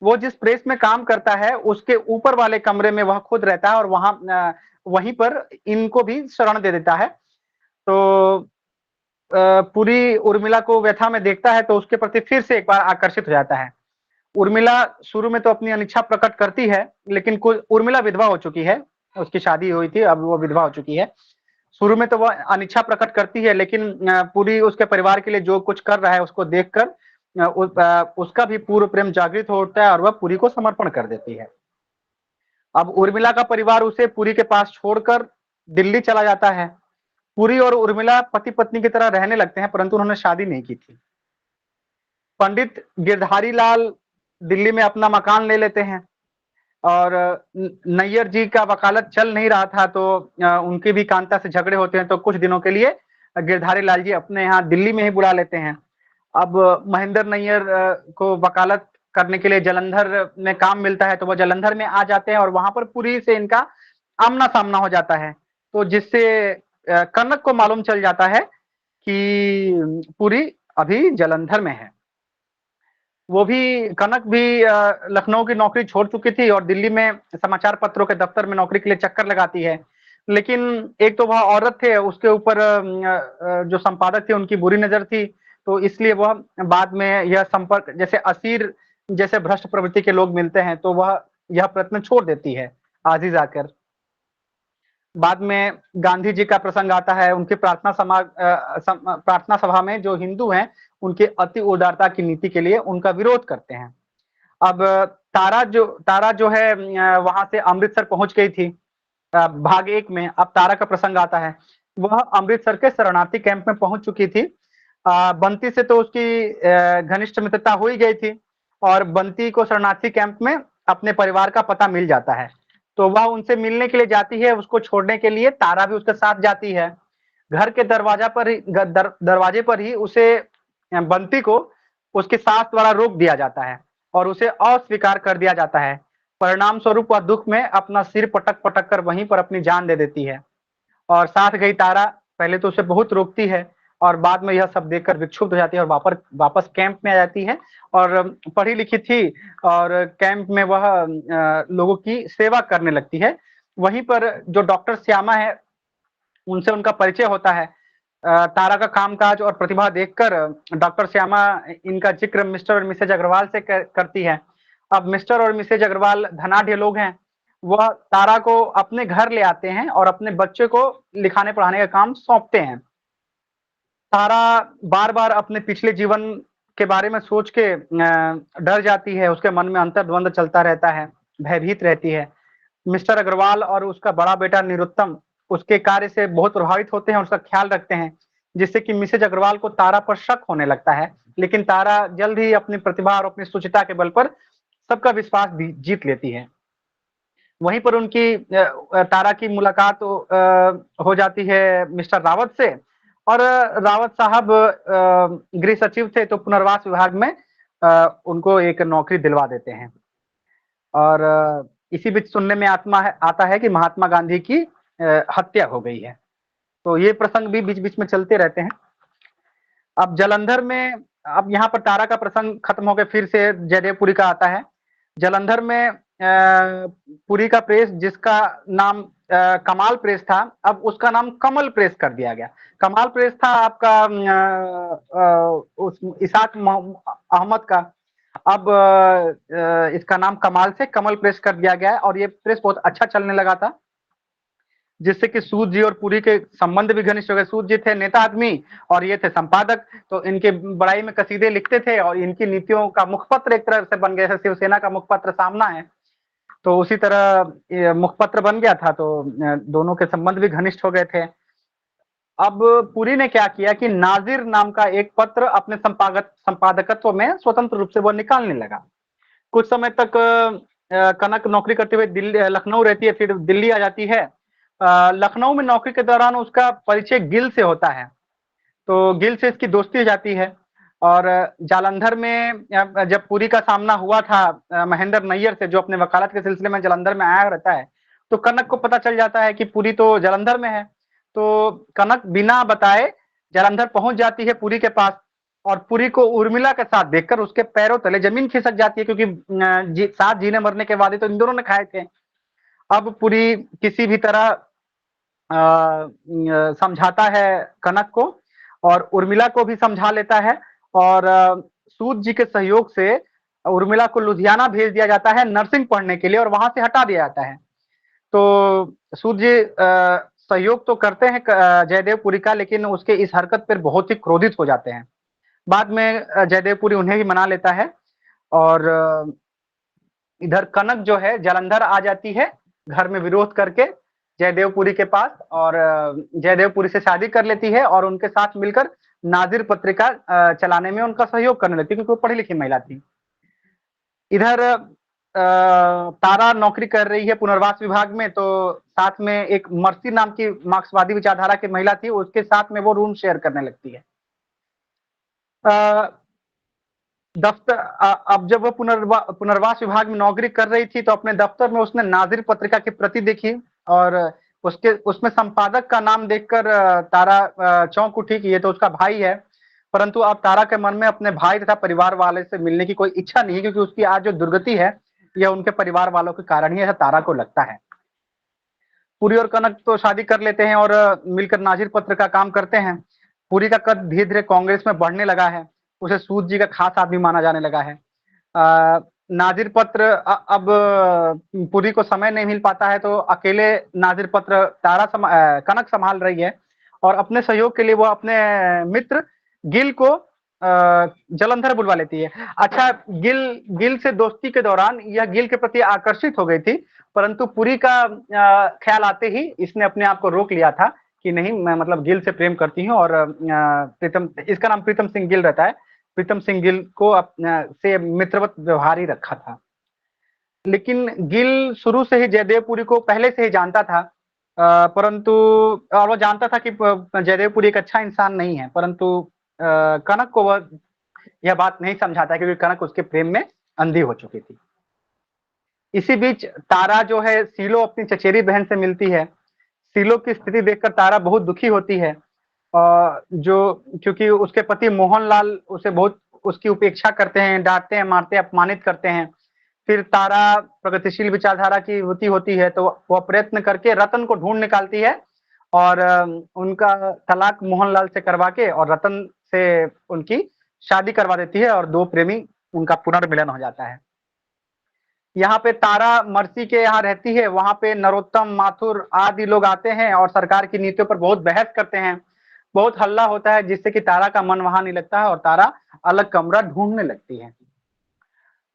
A: वो जिस प्रेस में काम करता है उसके ऊपर वाले कमरे में वह खुद रहता है और वहीं पर इनको भी शरण दे देता है। तो पुरी उर्मिला को व्यथा में देखता है तो उसके प्रति फिर से एक बार आकर्षित हो जाता है। उर्मिला शुरू में तो अपनी अनिच्छा प्रकट करती है, लेकिन उर्मिला विधवा हो चुकी है, उसकी शादी हुई थी, अब वो विधवा हो चुकी है। शुरू में तो वह अनिच्छा प्रकट करती है, लेकिन पूरी उसके परिवार के लिए जो कुछ कर रहा है उसको देखकर उसका भी पूर्व प्रेम जागृत हो उठता है और वह पुरी को समर्पण कर देती है। अब उर्मिला का परिवार उसे पुरी के पास छोड़कर दिल्ली चला जाता है। पुरी और उर्मिला पति पत्नी की तरह रहने लगते हैं, परंतु उन्होंने शादी नहीं की थी। पंडित गिरधारी लाल दिल्ली में अपना मकान ले लेते हैं और नैयर जी का वकालत चल नहीं रहा था तो उनके भी कांता से झगड़े होते हैं, तो कुछ दिनों के लिए गिरधारी लाल जी अपने यहाँ दिल्ली में ही बुला लेते हैं। अब महेंद्र नैयर को वकालत करने के लिए जालंधर में काम मिलता है तो वह जालंधर में आ जाते हैं और वहां पर पुरी से इनका आमना सामना हो जाता है। तो जिससे कनक को मालूम चल जाता है कि पुरी अभी जालंधर में है। वो भी कनक भी लखनऊ की नौकरी छोड़ चुकी थी और दिल्ली में समाचार पत्रों के दफ्तर में नौकरी के लिए चक्कर लगाती है। लेकिन एक तो वह औरत थे, उसके ऊपर जो संपादक थे उनकी बुरी नजर थी, तो इसलिए वह बाद में यह संपर्क, जैसे असीर जैसे भ्रष्ट प्रवृत्ति के लोग मिलते हैं तो वह यह प्रयत्न छोड़ देती है आजीज आकर। बाद में गांधी जी का प्रसंग आता है, उनकी प्रार्थना सभा में जो हिंदू हैं उनके अति उदारता की नीति के लिए उनका विरोध करते हैं। अब तारा जो है वहां से अमृतसर पहुंच गई थी भाग 1 में। अब तारा का प्रसंग आता है, वह अमृतसर के शरणार्थी कैंप में पहुंच चुकी थी। बंटी से तो उसकी घनिष्ठ मित्रता हो ही गई थी और बंटी को शरणार्थी कैंप में अपने परिवार का पता मिल जाता है। तो वह उनसे मिलने के लिए जाती है, उसको छोड़ने के लिए तारा भी उसके साथ जाती है। घर के दरवाजे पर ही उसे बंटी को उसके सास द्वारा रोक दिया जाता है और उसे अस्वीकार कर दिया जाता है। परिणाम स्वरूप वह दुख में अपना सिर पटक-पटक कर वहीं पर अपनी जान दे देती है और साथ गई तारा पहले तो उसे बहुत रोकती है और बाद में यह सब देखकर विक्षुब्ध हो जाती है और वापस कैंप में आ जाती है और पढ़ी लिखी थी और कैंप में वह लोगों की सेवा करने लगती है। वहीं पर जो डॉक्टर श्यामा है, उनसे उनका परिचय होता है। तारा का कामकाज और प्रतिभा देखकर डॉक्टर श्यामा इनका जिक्र मिस्टर और मिसेज अग्रवाल से करती है। अब मिस्टर और मिसेज अग्रवाल धनाढ्य लोग हैं। वह तारा को अपने घर ले आते हैं और अपने बच्चे को लिखाने पढ़ाने का काम सौंपते हैं। तारा बार-बार अपने पिछले जीवन के बारे में सोच के डर जाती है, उसके मन में अंतर्द्वंद चलता रहता है, भयभीत रहती है। मिस्टर अग्रवाल और उसका बड़ा बेटा निरुत्तम उसके कार्य से बहुत प्रभावित होते हैं और उसका ख्याल रखते हैं, जिससे कि मिसेज अग्रवाल को तारा पर शक होने लगता है। लेकिन तारा जल्द ही अपनी प्रतिभा और अपनी सुचिता के बल पर सबका विश्वास भी जीत लेती है। वहीं पर उनकी तारा की मुलाकात हो जाती है मिस्टर रावत से और रावत साहब गृह सचिव थे तो पुनर्वास विभाग में उनको एक नौकरी दिलवा देते हैं और इसी बीच सुनने में आता है कि महात्मा गांधी की हत्या हो गई है। तो ये प्रसंग भी बीच-बीच में चलते रहते हैं। अब जलंधर में अब यहाँ पर तारा का प्रसंग खत्म हो के फिर से जयदेवपुरी का आता है। जलंधर में पुरी का प्रेस जिसका नाम कमाल प्रेस था, अब उसका नाम कमल प्रेस कर दिया गया। कमाल प्रेस था आपका उस इसाक अहमद का। अब इसका नाम कमाल से कमल प्रेस कर दिया गया है और ये प्रेस बहुत अच्छा चलने लगा था, जिससे कि सूद जी और पुरी के संबंध भी घनिष्ठ हो गए। सूद जी थे नेता आदमी और ये थे संपादक, तो इनके बड़ाई में कसीदे लिखते थे और इनकी नीतियों का मुखपत्र एक तरह से बन गया। जैसे शिवसेना का मुखपत्र सामना है, तो उसी तरह ये मुखपत्र बन गया था, तो दोनों के संबंध भी घनिष्ठ हो गए थे। अब पुरी ने क्या किया कि नाजिर नाम का एक पत्र अपने संपादकत्व में स्वतंत्र रूप से वो निकालने लगा। कुछ समय तक कनक नौकरी करते हुए लखनऊ रहती है, फिर दिल्ली आ जाती है। लखनऊ में नौकरी के दौरान उसका परिचय गिल से होता है, तो गिल से इसकी दोस्ती हो जाती है और जालंधर में जब पुरी का सामना हुआ था महेंद्र नैयर से, जो अपने वकालत के सिलसिले में जालंधर में आया रहता है, तो कनक को पता चल जाता है कि पुरी तो जालंधर में है। तो कनक बिना बताए जालंधर पहुंच जाती है पुरी के पास और पुरी को उर्मिला के साथ देखकर उसके पैरों तले जमीन खिसक जाती है, क्योंकि साथ जीने मरने के वादे तो इन दोनों ने खाए थे। अब पुरी किसी भी तरह समझाता है कनक को और उर्मिला को भी समझा लेता है और सूद जी के सहयोग से उर्मिला को लुधियाना भेज दिया जाता है नर्सिंग पढ़ने के लिए और वहां से हटा दिया जाता है। तो सूद जी सहयोग तो करते हैं जयदेवपुरी का, लेकिन उसके इस हरकत पर बहुत ही क्रोधित हो जाते हैं। बाद में जयदेवपुरी उन्हें भी मना लेता है और इधर कनक जो है जालंधर आ जाती है घर में विरोध करके जयदेवपुरी के पास और जयदेवपुरी से शादी कर लेती है और उनके साथ मिलकर नाजिर पत्रिका चलाने में उनका सहयोग करने लगती है, क्योंकि वो पढ़ी लिखी महिला थी। इधर तारा नौकरी कर रही है पुनर्वास विभाग में, तो साथ में एक मर्सी नाम की मार्क्सवादी विचारधारा की महिला थी, उसके साथ में वो रूम शेयर करने लगती है। दफ्तर अब जब वो पुनर्वास विभाग में नौकरी कर रही थी, तो अपने दफ्तर में उसने नाजिर पत्रिका की प्रति देखी और उसमें संपादक का नाम देखकर तारा चौंक उठी कि ये तो उसका भाई है। परंतु अब तारा के मन में अपने भाई तथा परिवार वाले से मिलने की कोई इच्छा नहीं है, क्योंकि उसकी आज जो दुर्गति है यह उनके परिवार वालों के कारण ही ऐसा तारा को लगता है। पुरी और कनक तो शादी कर लेते हैं और मिलकर नाजिर पत्र का काम करते हैं। पुरी का कद धीरे धीरे कांग्रेस में बढ़ने लगा है, उसे सूद जी का खास आदमी माना जाने लगा है। नाजिर पत्र अब पुरी को समय नहीं मिल पाता है, तो अकेले नाजिर पत्र कनक संभाल रही है और अपने सहयोग के लिए वो अपने मित्र गिल को जलंधर बुलवा लेती है। अच्छा, गिल से दोस्ती के दौरान यह गिल के प्रति आकर्षित हो गई थी, परंतु पुरी का ख्याल आते ही इसने अपने आप को रोक लिया था कि नहीं, मैं मतलब गिल से प्रेम करती हूँ और प्रीतम, इसका नाम प्रीतम सिंह गिल रहता है, प्रीतम सिंह गिल को से मित्रवत व्यवहार ही रखा था। लेकिन गिल शुरू से ही जयदेवपुरी को पहले से ही जानता था, परंतु और वो जानता था कि जयदेवपुरी एक अच्छा इंसान नहीं है, परंतु कनक को वह यह बात नहीं समझाता क्योंकि कनक उसके प्रेम में अंधी हो चुकी थी। इसी बीच तारा जो है सीलो अपनी चचेरी बहन से मिलती है। सीलो की स्थिति देखकर तारा बहुत दुखी होती है, जो क्योंकि उसके पति मोहनलाल उसे बहुत उसकी उपेक्षा करते हैं, डांटते हैं, मारते हैं, अपमानित करते हैं। फिर तारा प्रगतिशील विचारधारा की युवती होती है, तो वह प्रयत्न करके रतन को ढूंढ निकालती है और उनका तलाक मोहनलाल से करवा के और रतन से उनकी शादी करवा देती है और दो प्रेमी उनका पुनर्मिलन हो जाता है। यहाँ पे तारा मर्सी के यहाँ रहती है, वहां पे नरोत्तम, माथुर आदि लोग आते हैं और सरकार की नीतियों पर बहुत बहस करते हैं। बहुत हल्ला होता है जिससे कि तारा का मन वहां नहीं लगता है और तारा अलग कमरा ढूंढने लगती है।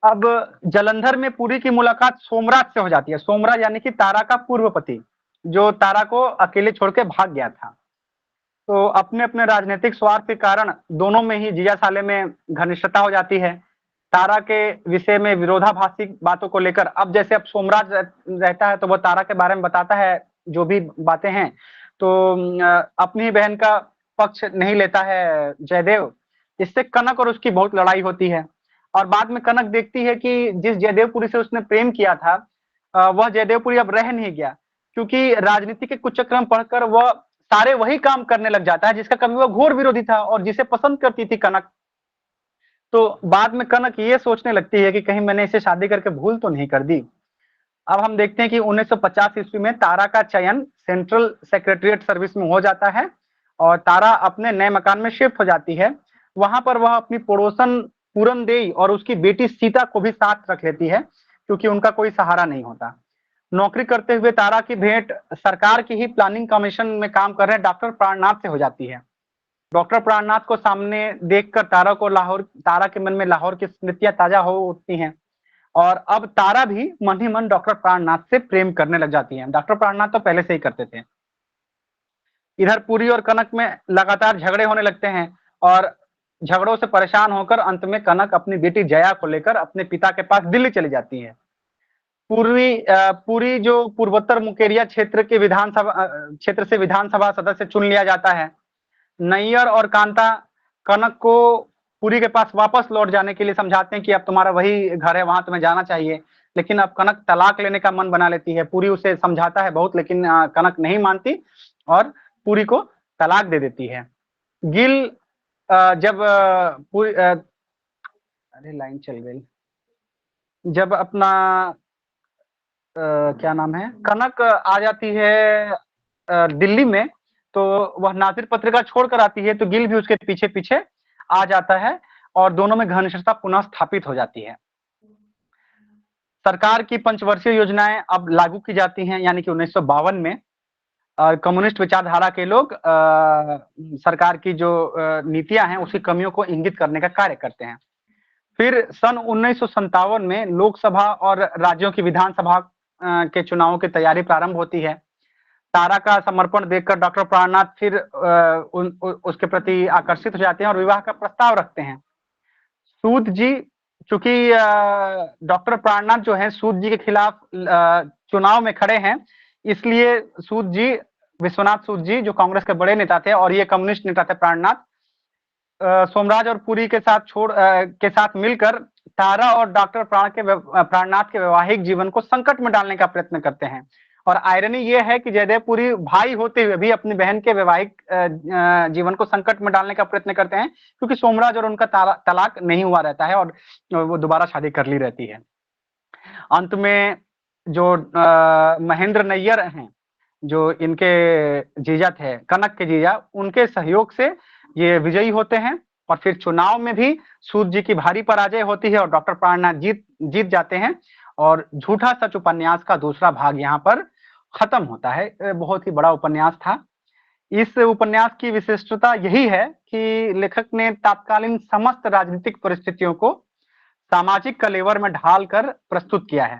A: अब जलंधर में पुरी की मुलाकात सोमराज से हो जाती है। सोमराज यानी कि तारा का पूर्व पति, जो तारा को अकेले छोड़ के भाग गया था। तो अपने अपने राजनीतिक स्वार्थ के कारण दोनों में ही जिया साले में घनिष्ठता हो जाती है। तारा के विषय में विरोधाभासी बातों को लेकर अब जैसे अब सोमराज रहता है तो वह तारा के बारे में बताता है जो भी बातें हैं, तो अपनी ही बहन का पक्ष नहीं लेता है जयदेव। इससे कनक और उसकी बहुत लड़ाई होती है और बाद में कनक देखती है कि जिस जयदेवपुरी से उसने प्रेम किया था वह जयदेवपुरी अब रह नहीं गया, क्योंकि राजनीति के कुचक्र पढ़कर वह सारे वही काम करने लग जाता है जिसका कभी वह घोर विरोधी था और जिसे पसंद करती थी कनक। तो बाद में कनक ये सोचने लगती है कि कहीं मैंने इसे शादी करके भूल तो नहीं कर दी। अब हम देखते हैं कि 1950 ईस्वी में तारा का चयन सेंट्रल सेक्रेटरीट सर्विस में हो जाता है और तारा अपने नए मकान में शिफ्ट हो जाती है। वहां पर वह अपनी पड़ोसन पूरनदेई और उसकी बेटी सीता को भी साथ रख लेती है, क्योंकि उनका कोई सहारा नहीं होता। नौकरी करते हुए तारा की भेंट सरकार की ही प्लानिंग कमीशन में काम कर रहे डॉक्टर प्राणनाथ से हो जाती है। डॉक्टर प्राणनाथ को सामने देखकर तारा के मन में लाहौर की स्मृतियां ताजा हो उठती हैं और अब तारा भी मन ही मन डॉक्टर प्राणनाथ से प्रेम करने लग जाती है। डॉक्टर प्राणनाथ तो पहले से ही करते थे। इधर पुरी और कनक में लगातार झगड़े होने लगते हैं और झगड़ों से परेशान होकर अंत में कनक अपनी बेटी जया को लेकर अपने पिता के पास दिल्ली चली जाती है। पूरी जो पूर्वोत्तर मुकेरिया क्षेत्र से विधानसभा सदस्य चुन लिया जाता है। नैयर और कांता कनक को पुरी के पास वापस लौट जाने के लिए समझाते हैं कि अब तुम्हारा वही घर है, वहां तुम्हें जाना चाहिए। लेकिन अब कनक तलाक लेने का मन बना लेती है। पुरी उसे समझाता है बहुत, लेकिन कनक नहीं मानती और पुरी को तलाक दे देती है। गिल जब अरे लाइन चल गई। जब अपना क्या नाम है, कनक आ जाती है दिल्ली में, तो वह नासिर पत्रिका छोड़कर आती है, तो गिल भी उसके पीछे पीछे आ जाता है और दोनों में घनिष्ठता पुनः स्थापित हो जाती है। सरकार की पंचवर्षीय योजनाएं अब लागू की जाती हैं, यानी कि 1952 में कम्युनिस्ट विचारधारा के लोग सरकार की जो नीतियां हैं उसकी कमियों को इंगित करने का कार्य करते हैं। फिर सन 1957 में लोकसभा और राज्यों की विधानसभा के चुनावों की तैयारी प्रारंभ होती है। तारा का समर्पण देखकर डॉक्टर प्राणनाथ फिर उसके प्रति आकर्षित हो जाते हैं और विवाह का प्रस्ताव रखते हैं। सूद जी, चूंकि डॉक्टर प्राणनाथ जो है सूद जी के खिलाफ चुनाव में खड़े हैं, इसलिए सूद जी, विश्वनाथ सूद जी जो कांग्रेस के बड़े नेता थे और ये कम्युनिस्ट नेता थे प्राणनाथ, सोमराज और पुरी के साथ मिलकर तारा और डॉक्टर प्राणनाथ के वैवाहिक जीवन को संकट में डालने का प्रयत्न करते हैं। और आयरनी ये है कि जयदेवपुरी भाई होते हुए भी अपनी बहन के वैवाहिक जीवन को संकट में डालने का प्रयत्न करते हैं, क्योंकि सोमराज और उनका तलाक नहीं हुआ रहता है और वो दोबारा शादी कर ली रहती है। अंत में जो महेंद्र नैयर हैं, जो इनके जीजा थे, कनक के जीजा, उनके सहयोग से ये विजयी होते हैं और फिर चुनाव में भी सूद जी की भारी पराजय होती है और डॉक्टर प्राणनाथ जीत जाते हैं और झूठा सच उपन्यास का दूसरा भाग यहाँ पर खत्म होता है। बहुत ही बड़ा उपन्यास था। इस उपन्यास की विशिष्टता यही है कि लेखक ने तत्कालीन समस्त राजनीतिक परिस्थितियों को सामाजिक कलेवर में ढालकर प्रस्तुत किया है,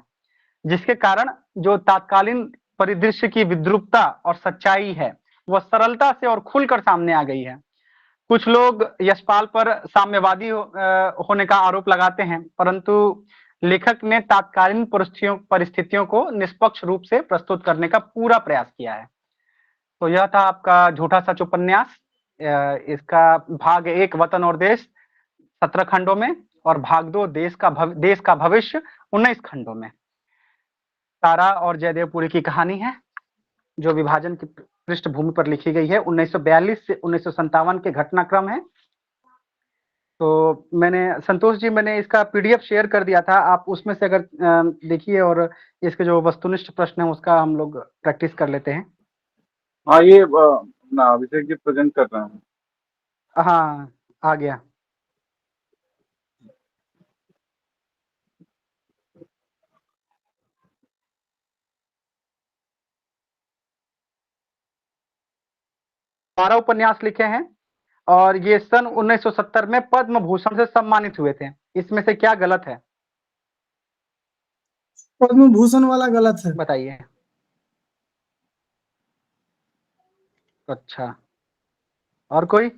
A: जिसके कारण जो तत्कालीन परिदृश्य की विद्रूपता और सच्चाई है वह सरलता से और खुलकर सामने आ गई है। कुछ लोग यशपाल पर साम्यवादी होने का आरोप लगाते हैं, परंतु लेखक ने तात्कालीन परिस्थितियों को निष्पक्ष रूप से प्रस्तुत करने का पूरा प्रयास किया है। तो यह था आपका झूठा सच उपन्यास। इसका भाग 1 वतन और देश 17 खंडों में और भाग 2 देश का भविष्य 19 खंडों में। तारा और जयदेवपुरी की कहानी है जो विभाजन की पृष्ठभूमि पर लिखी गई है। 1942 से 1957 के घटनाक्रम है। तो संतोष जी मैंने इसका पीडीएफ शेयर कर दिया था, आप उसमें से अगर देखिए और इसके जो वस्तुनिष्ठ प्रश्न है उसका हम लोग प्रैक्टिस कर लेते हैं।
B: हाँ, ये अपना अभिषेक जी प्रेजेंट कर रहे हैं।
A: हाँ आ गया। बारह उपन्यास लिखे हैं और ये सन 1970 में पद्म भूषण से सम्मानित हुए थे। इसमें से क्या गलत है?
C: पद्म भूषण वाला गलत है।
A: बताइए। अच्छा, और कोई?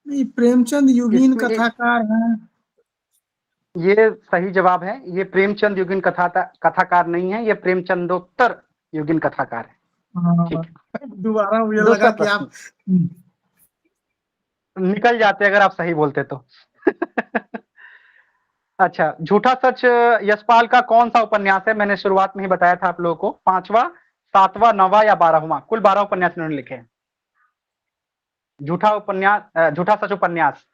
C: नहीं, प्रेमचंद युगीन
A: इसमें
C: कथाकार हैं।
A: ये सही जवाब है। ये प्रेमचंद युगीन कथाकार नहीं है, ये प्रेमचंदोत्तर युगीन कथाकार है। ठीक है,
C: दोबारा मुझे
A: दूसरा
C: लगा कि आप
A: निकल जाते अगर आप सही बोलते तो। अच्छा, झूठा सच यशपाल का कौन सा उपन्यास है? मैंने शुरुआत में ही बताया था आप लोगों को। 5वां, 7वां, 9वां या 12वां? कुल 12 उपन्यास इन्होंने लिखे हैं। झूठा सच उपन्यास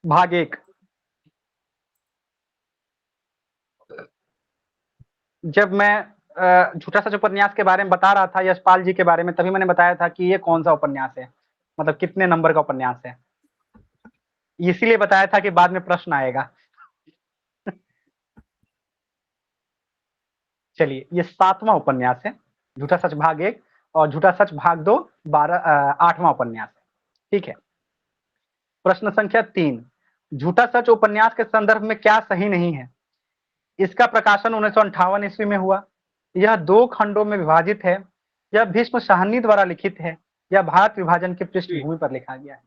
A: भाग 1। जब मैं झूठा सच उपन्यास के बारे में बता रहा था यशपाल जी के बारे में, तभी मैंने बताया था कि ये कौन सा उपन्यास है, मतलब कितने नंबर का उपन्यास है। इसीलिए बताया था कि बाद में प्रश्न आएगा। चलिए, ये 7वां उपन्यास है, झूठा सच भाग 1 और झूठा सच भाग 2 8वां उपन्यास है। ठीक है। प्रश्न संख्या 3, झूठा सच उपन्यास के संदर्भ में क्या सही नहीं है? इसका प्रकाशन 1958 ईस्वी में हुआ। यह 2 खंडों में विभाजित है। यह भीष्म साहनी द्वारा लिखित है। यह भारत विभाजन की पृष्ठभूमि पर लिखा गया है।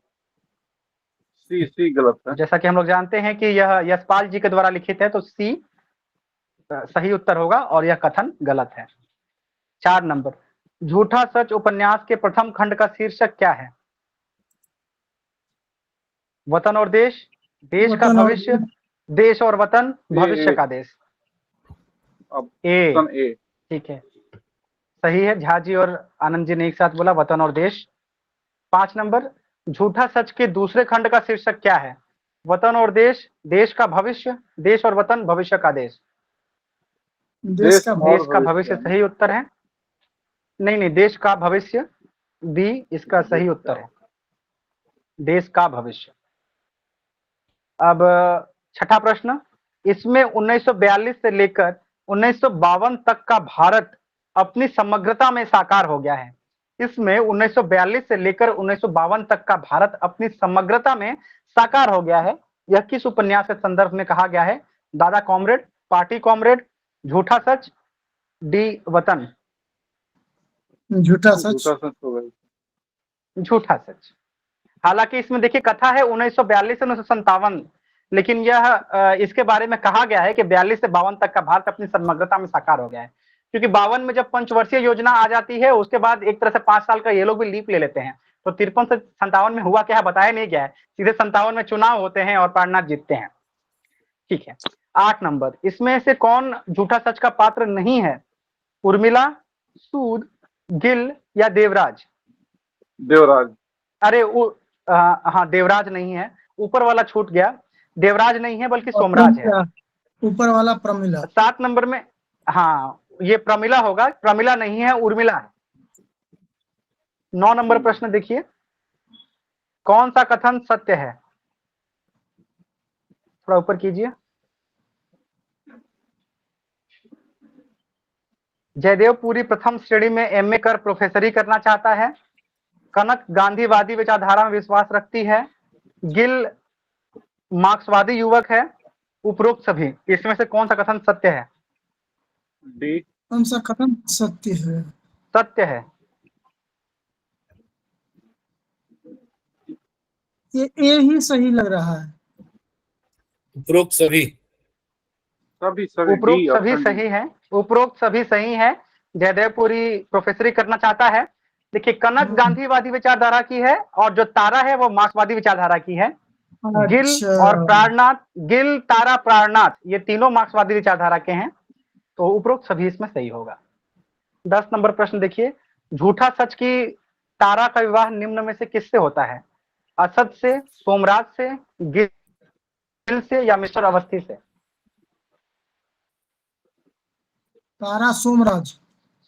B: सी गलत है।
A: जैसा कि हम लोग जानते हैं कि यह यशपाल जी के द्वारा लिखित है, तो सी सही उत्तर होगा और यह कथन गलत है। 4 नंबर, झूठा सच उपन्यास के प्रथम खंड का शीर्षक क्या है? वतन और देश, देश का भविष्य, देश और वतन, भविष्य का देश। ए। ठीक है, सही है। झा जी और आनंद जी ने एक साथ बोला वतन और देश। 5 नंबर, झूठा सच के दूसरे खंड का शीर्षक क्या है? वतन और देश, देश का भविष्य, देश और वतन, भविष्य का देश।
C: देश
A: का भविष्य सही उत्तर है। नहीं, देश का भविष्य बी इसका सही उत्तर है, देश का भविष्य। अब छठा प्रश्न, इसमें 1942 से लेकर 1952 तक का भारत अपनी समग्रता में साकार हो गया है। इसमें 1942 से लेकर 1952 तक का भारत अपनी समग्रता में साकार हो गया है। यह किस उपन्यास के संदर्भ में कहा गया है? दादा कॉमरेड, पार्टी कॉमरेड, झूठा सच, डी वतन।
C: झूठा सच।
A: झूठा सच। हालांकि इसमें देखिए कथा है 1942 से 1957, लेकिन यह इसके बारे में कहा गया है कि 42 से 52 तक का भारत अपनी समग्रता में साकार हो गया है, क्योंकि 52 में जब पंचवर्षीय योजना आ जाती है उसके बाद एक तरह से 5 साल का ये लोग भी लीप ले लेते हैं। तो 53 से 57 में हुआ क्या है बताया नहीं गया है, सीधे 57 में चुनाव होते हैं और पारनाथ जीतते हैं। ठीक है। 8 नंबर, इसमें से कौन झूठा सच का पात्र नहीं है? उर्मिला, सूद, गिल या देवराज?
B: देवराज।
A: अरे हाँ, देवराज नहीं है, ऊपर वाला छूट गया। देवराज नहीं है बल्कि सोमराज है।
C: ऊपर वाला प्रमिला।
A: 7 नंबर में, हाँ ये प्रमिला होगा, प्रमिला नहीं है, उर्मिला है। 9 नंबर प्रश्न देखिए, कौन सा कथन सत्य है? थोड़ा ऊपर कीजिए। जयदेवपुरी प्रथम श्रेणी में एमए कर प्रोफेसरी करना चाहता है। कनक गांधीवादी विचारधारा में विश्वास रखती है। गिल मार्क्सवादी युवक है। उपरोक्त सभी, इसमें से कौन सा कथन सत्य है?
B: डी।
C: कौन सा कथन सत्य है?
A: सत्य है।
C: ये ही सही लग रहा है।
D: उपरोक्त सभी।
B: सभी सभी
A: उपरोक्त
B: डी,
A: सभी
B: ऑप्शन डी।
A: सही है, उपरोक्त सभी सही है। जयदेवपुरी प्रोफेसरी करना चाहता है। देखिए, कनक गांधीवादी विचारधारा की है और जो तारा है वो मार्क्सवादी विचारधारा की है। गिल
C: अच्छा,
A: और प्राणनाथ, गिल, तारा, प्राणनाथ, ये तीनों मार्क्सवादी विचारधारा के हैं, तो उपरोक्त सभी इसमें सही होगा। 10 नंबर प्रश्न देखिए, झूठा सच की तारा का विवाह निम्न में से किससे होता है? असद से, सोमराज से, गिल से या मिस्टर अवस्थी से?
C: तारा सोमराज।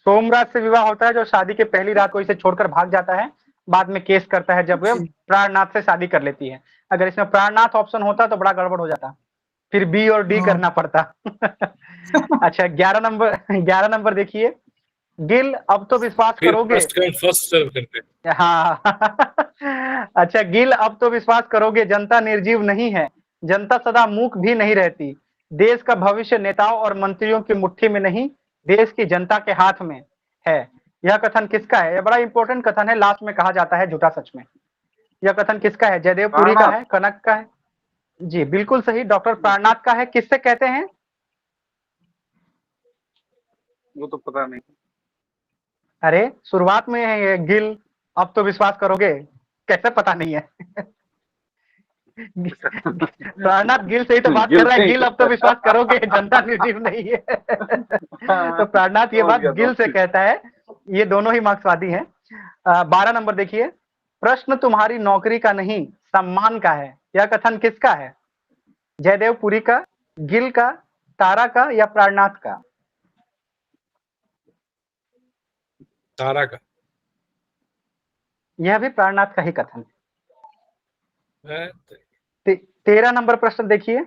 A: सोमराज से विवाह होता है, जो शादी के पहली रात को इसे छोड़कर भाग जाता है, बाद में केस करता है जब वह
C: जी।
A: प्राणनाथ से शादी कर लेती है। अगर इसमें प्राणनाथ ऑप्शन होता तो बड़ा गड़बड़ हो जाता, फिर बी और डी
C: हाँ।
A: करना पड़ता। अच्छा, 11 नंबर देखिए, गिल, अब तो विश्वास
D: फिर
A: करोगे।
D: फर्स्ट कम फर्स्ट सर्व करते हैं।
A: हाँ। अच्छा, गिल, अब तो विश्वास करोगे, जनता निर्जीव नहीं है, जनता सदा मूक भी नहीं रहती, देश का भविष्य नेताओं और मंत्रियों की मुट्ठी में नहीं, देश की जनता के हाथ में है। यह कथन किसका है? यह बड़ा इंपॉर्टेंट कथन है, लास्ट में कहा जाता है झूठा सच में। यह कथन किसका है? जयदेवपुरी का
B: प्राणनाथ।
A: है, कनक का है? जी बिल्कुल सही, डॉक्टर प्राणनाथ का है। किससे कहते हैं?
B: वो तो पता नहीं।
A: अरे शुरुआत में है ये, गिल, अब तो विश्वास करोगे, कैसे पता नहीं है? प्राणनाथ गिल से ही तो बात कर
B: गिल
A: रहा है,
B: से ही
A: गिल, अब तो विश्वास करोगे, जनता निर्जीव नहीं है। तो प्राणनाथ ये
B: समझ
A: बात
B: गया
A: गिल से
B: दोस्ती।
A: कहता है। ये दोनों ही मार्क्सवादी हैं। 12 नंबर देखिए, प्रश्न तुम्हारी नौकरी का नहीं, सम्मान का है। यह कथन किसका है? जयदेवपुरी का, गिल का, तारा का या प्राणनाथ का?
D: तारा का।
A: यह भी प्राणनाथ का ही कथन है।
D: है।
A: 13 नंबर प्रश्न देखिए,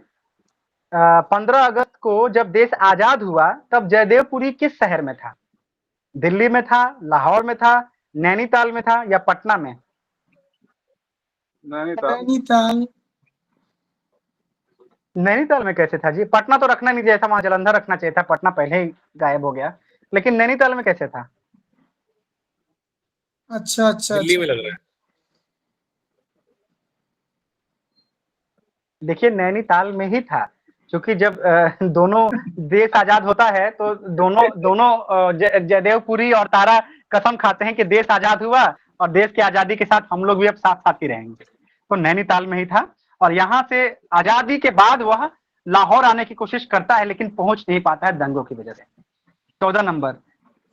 A: 15 अगस्त को जब देश आजाद हुआ तब जयदेवपुरी किस शहर में था? दिल्ली में था, लाहौर में था, नैनीताल में था या पटना में?
B: नैनीताल।
C: नैनीताल।
A: नैनीताल में कैसे था जी? पटना तो रखना नहीं चाहिए था, वहां जलंधर रखना चाहिए था, पटना पहले ही गायब हो गया, लेकिन नैनीताल में कैसे था?
C: अच्छा अच्छा
D: दिल्ली
C: अच्छा।
D: में लग रहा है।
A: देखिए, नैनीताल में ही था, क्योंकि जब दोनों देश आजाद होता है तो दोनों दोनों जयदेवपुरी और तारा कसम खाते हैं कि देश आजाद हुआ और देश की आजादी के साथ हम लोग भी अब साथ साथ ही रहेंगे। तो नैनीताल में ही था, और यहाँ से आजादी के बाद वह लाहौर आने की कोशिश करता है, लेकिन पहुंच नहीं पाता है दंगों की वजह से। 14 नंबर,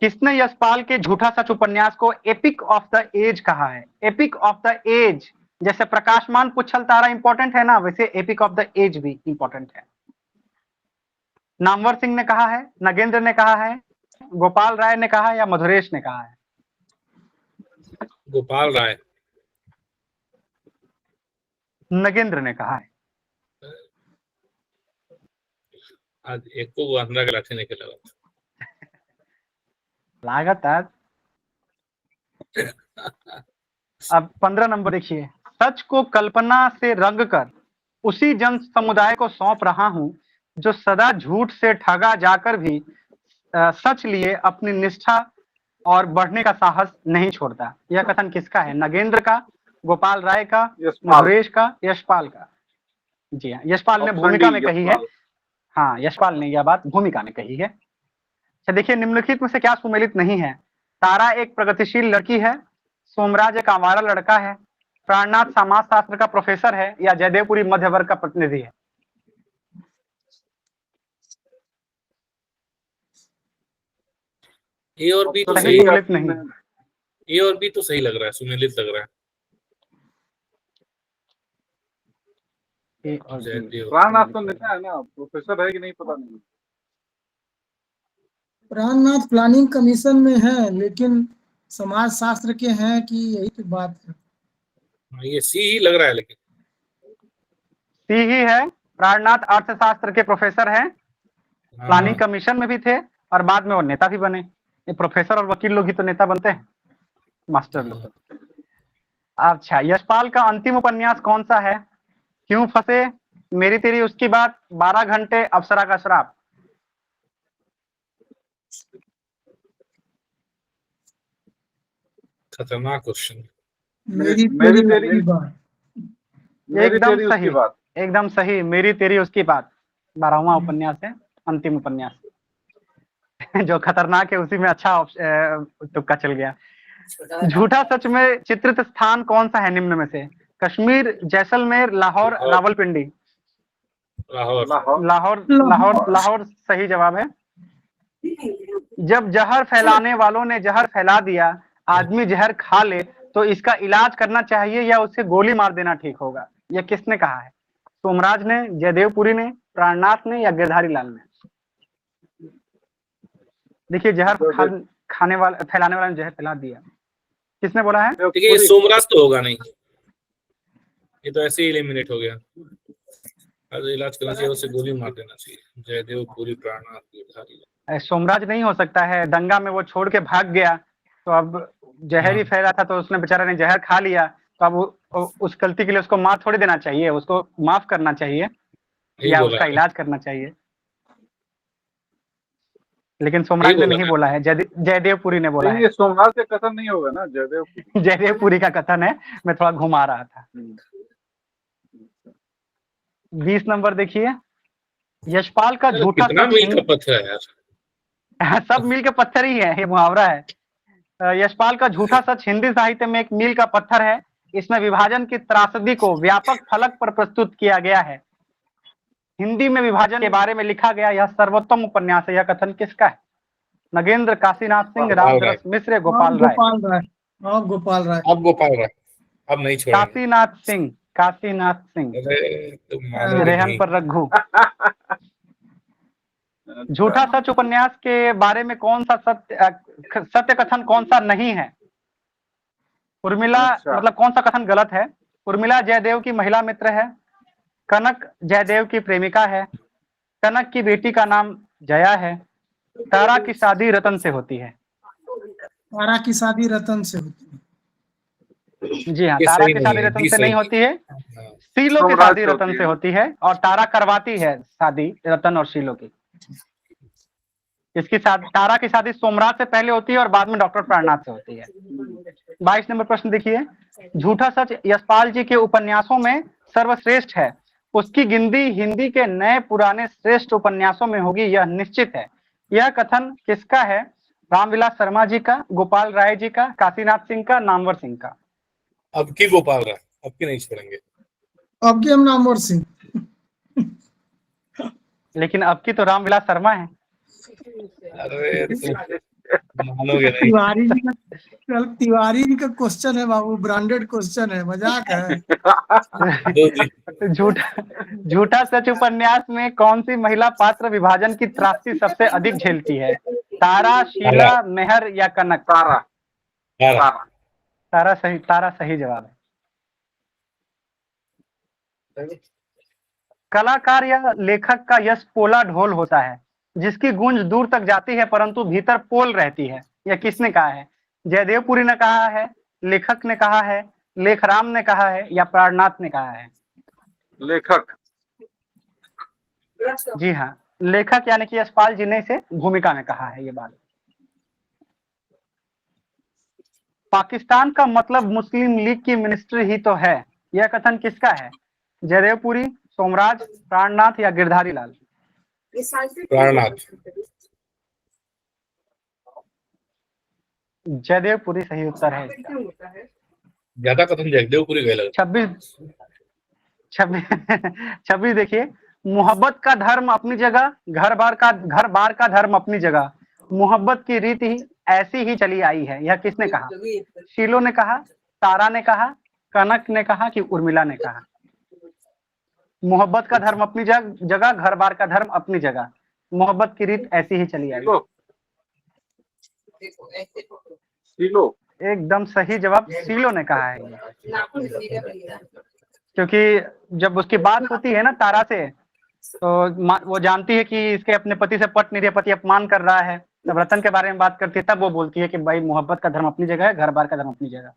A: किसने यशपाल के झूठा सच उपन्यास को एपिक ऑफ द एज कहा है? एपिक ऑफ द एज, जैसे प्रकाशमान पुच्छल तारा इंपॉर्टेंट है ना, वैसे एपिक ऑफ द एज भी इंपॉर्टेंट है। नामवर सिंह ने कहा है, नगेंद्र ने कहा है, गोपाल राय ने कहा या मधुरेश ने कहा है?
D: गोपाल राय।
A: नगेंद्र ने कहा है।
D: आज एक को आंध्रा के लाठी निकला।
A: लागत आज। अब 15 नंबर देखिए, सच को कल्पना से रंग कर उसी जन समुदाय को सौंप रहा हूं जो सदा झूठ से ठगा जाकर भी सच लिए अपनी निष्ठा और बढ़ने का साहस नहीं छोड़ता। यह कथन किसका है? नगेंद्र का, गोपाल राय का,
B: यशपाल।
A: मधुरेश का, यशपाल का? जी हाँ, यशपाल ने
B: ऑप्शन
A: भूमिका
B: डी,
A: में कही है।
B: यशपाल।
A: हाँ, यशपाल ने यह बात भूमिका में कही है। अच्छा देखिए, निम्नलिखित में से क्या सुमेलित नहीं है? तारा एक प्रगतिशील लड़की है, सोमराज एक आवारा लड़का है, प्राणनाथ समाजशास्त्र का प्रोफेसर है या जयदेवपुरी मध्य वर्ग का प्रतिनिधि है?
D: ए और बी तो
B: ऑप्शन
A: सही
D: सही।
A: सुमेलित नहीं।
D: ए और बी तो सही लग रहा है, सुमेलित लग रहा है। जयदेव।
B: प्राणनाथ तो नेता है ना, प्रोफेसर है कि नहीं पता नहीं।
C: प्राणनाथ प्लानिंग कमीशन में है, लेकिन समाज शास्त्र के हैं कि यही तो बात है।
D: ये सी ही लग रहा है, लेकिन
A: सी ही है। प्राणनाथ अर्थशास्त्र के प्रोफेसर हैं, प्लानिंग कमीशन में भी थे और बाद में वो नेता भी बने। ये प्रोफेसर और वकील लोग ही तो नेता बनते हैं, मास्टर लोग। अच्छा, यशपाल का अंतिम उपन्यास कौन सा है? क्यों फंसे, मेरी तेरी उसकी बात, 12 घंटे, अप्सरा का श्राप?
D: खतरनाक क्वेश्चन।
C: मेरी
B: मेरी
C: तेरी
B: तेरी
C: उसकी बात।
B: मेरी
A: एकदम
B: तेरी उसकी
A: सही,
B: बात।
A: एकदम सही, मेरी तेरी उसकी बात। 12वां उपन्यास है, अंतिम उपन्यास जो खतरनाक है उसी में अच्छा तुक्का चल गया। झूठा सच में चित्रित स्थान कौन सा है निम्न में से? कश्मीर, जैसलमेर, लाहौर,
D: लाहौर।
A: रावलपिंडी।
D: लाहौर।
A: लाहौर लाहौर लाहौर सही जवाब है। जब जहर फैलाने वालों ने जहर फैला दिया, आदमी जहर खा ले तो इसका इलाज करना चाहिए या उसे गोली मार देना ठीक होगा? यह किसने कहा है? सोमराज ने, जयदेवपुरी ने, प्राणनाथ ने या गिरधारी लाल ने? देखिए जहर खाने वाला, फैलाने वाला ने जहर फैला दिया, किसने बोला है?
D: देखिए ये सोमराज तो होगा नहीं, ये तो ऐसे ही एलिमिनेट हो गया। अगर इलाज करना चाहिए उसे गोली मार देना चाहिए। जयदेवपुरी, प्राणनाथ, गिरधारी।
A: सोमराज नहीं हो सकता है, दंगा में वो छोड़ के भाग गया, तो अब जहर ही फैला था तो उसने बेचारा ने जहर खा लिया, तो अब उस गलती के लिए उसको मार थोड़ी देना चाहिए, उसको माफ करना चाहिए या उसका इलाज करना चाहिए। लेकिन सोमराज ने नहीं बोला है, जयदेवपुरी ने बोला है।
B: ये सोमराज का कथन नहीं होगा ना, जयदेवपुरी।
A: जयदेवपुरी का कथन है, मैं थोड़ा घुमा रहा था। 20 नंबर देखिए, यशपाल का झूठा
D: कितना मील का पत्थर है यार।
A: सब मील के पत्थर ही है, ये मुहावरा है। यशपाल का झूठा सच हिंदी साहित्य में एक मील का पत्थर है। इसमें विभाजन की त्रासदी को व्यापक फलक पर प्रस्तुत किया गया है। हिंदी में विभाजन के बारे में लिखा गया यह सर्वोत्तम उपन्यास है। यह कथन किसका है? नगेंद्र, काशीनाथ सिंह, रामदरस मिश्र, गोपाल राय।
C: गोपाल राय।
D: अब गोपाल राय, अब नहीं छोड़ेंगे।
A: काशीनाथ सिंह, काशीनाथ सिंह, रेहन पर रघु। झूठा सच उपन्यास के बारे में कौन सा सत्य कथन कौन सा नहीं है? उर्मिला, मतलब कौन सा कथन गलत है? उर्मिला जयदेव की महिला मित्र है, कनक जयदेव की प्रेमिका है, कनक की बेटी का नाम जया है, तारा की शादी रतन से होती है।
C: तारा की शादी रतन से होती है।
A: जी हाँ, तारा की शादी रतन से नहीं होती है, शीलो की शादी रतन से होती है, और तारा करवाती है शादी रतन और शीलो की। इसकी तारा की शादी सोमराज से पहले होती है और बाद में डॉक्टर प्राणनाथ से होती है। 22 नंबर प्रश्न देखिए, झूठा सच यशपाल जी के उपन्यासों में सर्वश्रेष्ठ है, उसकी गिनती हिंदी के नए पुराने श्रेष्ठ उपन्यासों में होगी, यह निश्चित है। यह कथन किसका है? रामविलास शर्मा जी का, गोपाल राय जी का, काशीनाथ सिंह का, नामवर सिंह का?
D: अब की गोपाल राय, अब की नहीं छोड़ेंगे।
C: अब की हम नामवर सिंह।
A: लेकिन अब की तो रामविलास शर्मा है।
D: अरे मानोगे नहीं।
C: तिवारी जी का क्वेश्चन है बाबू, ब्रांडेड क्वेश्चन है, मजाक है।
A: झूठा सच उपन्यास में कौन सी महिला पात्र विभाजन की त्रासदी सबसे अधिक झेलती है? तारा, शीला, मेहर या कनक?
B: तारा।
A: तारा सही, तारा सही जवाब है। कलाकार या लेखक का यश पोला ढोल होता है, जिसकी गूंज दूर तक जाती है परंतु भीतर पोल रहती है। यह किसने कहा है? जयदेवपुरी ने कहा है, लेखक ने कहा है, लेखराम ने कहा है या प्राणनाथ ने कहा है?
B: लेखक।
A: जी हाँ, लेखक यानी कि यशपाल जी ने इसे भूमिका में कहा है ये बात। पाकिस्तान का मतलब मुस्लिम लीग की मिनिस्ट्री ही तो है, यह कथन किसका है? जयदेवपुरी, सोमराज, प्राणनाथ या गिरधारी लाल?
D: प्राणनाथ।
A: जयदेवपुरी सही उत्तर है।
D: ज्यादा कथन जयदेवपुरी गए लग।
A: 26 देखिए, मोहब्बत का धर्म अपनी जगह, घर बार का धर्म अपनी जगह, मोहब्बत की रीति ही ऐसी ही चली आई है। यह किसने कहा? शीलो ने कहा, तारा ने कहा, कनक ने कहा कि उर्मिला ने कहा? मोहब्बत का धर्म अपनी जगह, घर बार का धर्म अपनी जगह, मोहब्बत की रीत ऐसी ही चली आई।
B: शीलो।
A: एकदम सही जवाब, शीलो ने कहा है। क्योंकि जब उसकी बात होती है ना तारा से, तो वो जानती है कि इसके अपने पति से पट नहीं रही, पति अपमान कर रहा है, जब रतन के बारे में बात करती है तब वो बोलती है कि भाई मोहब्बत का धर्म अपनी जगह है, घर बार का धर्म अपनी जगह।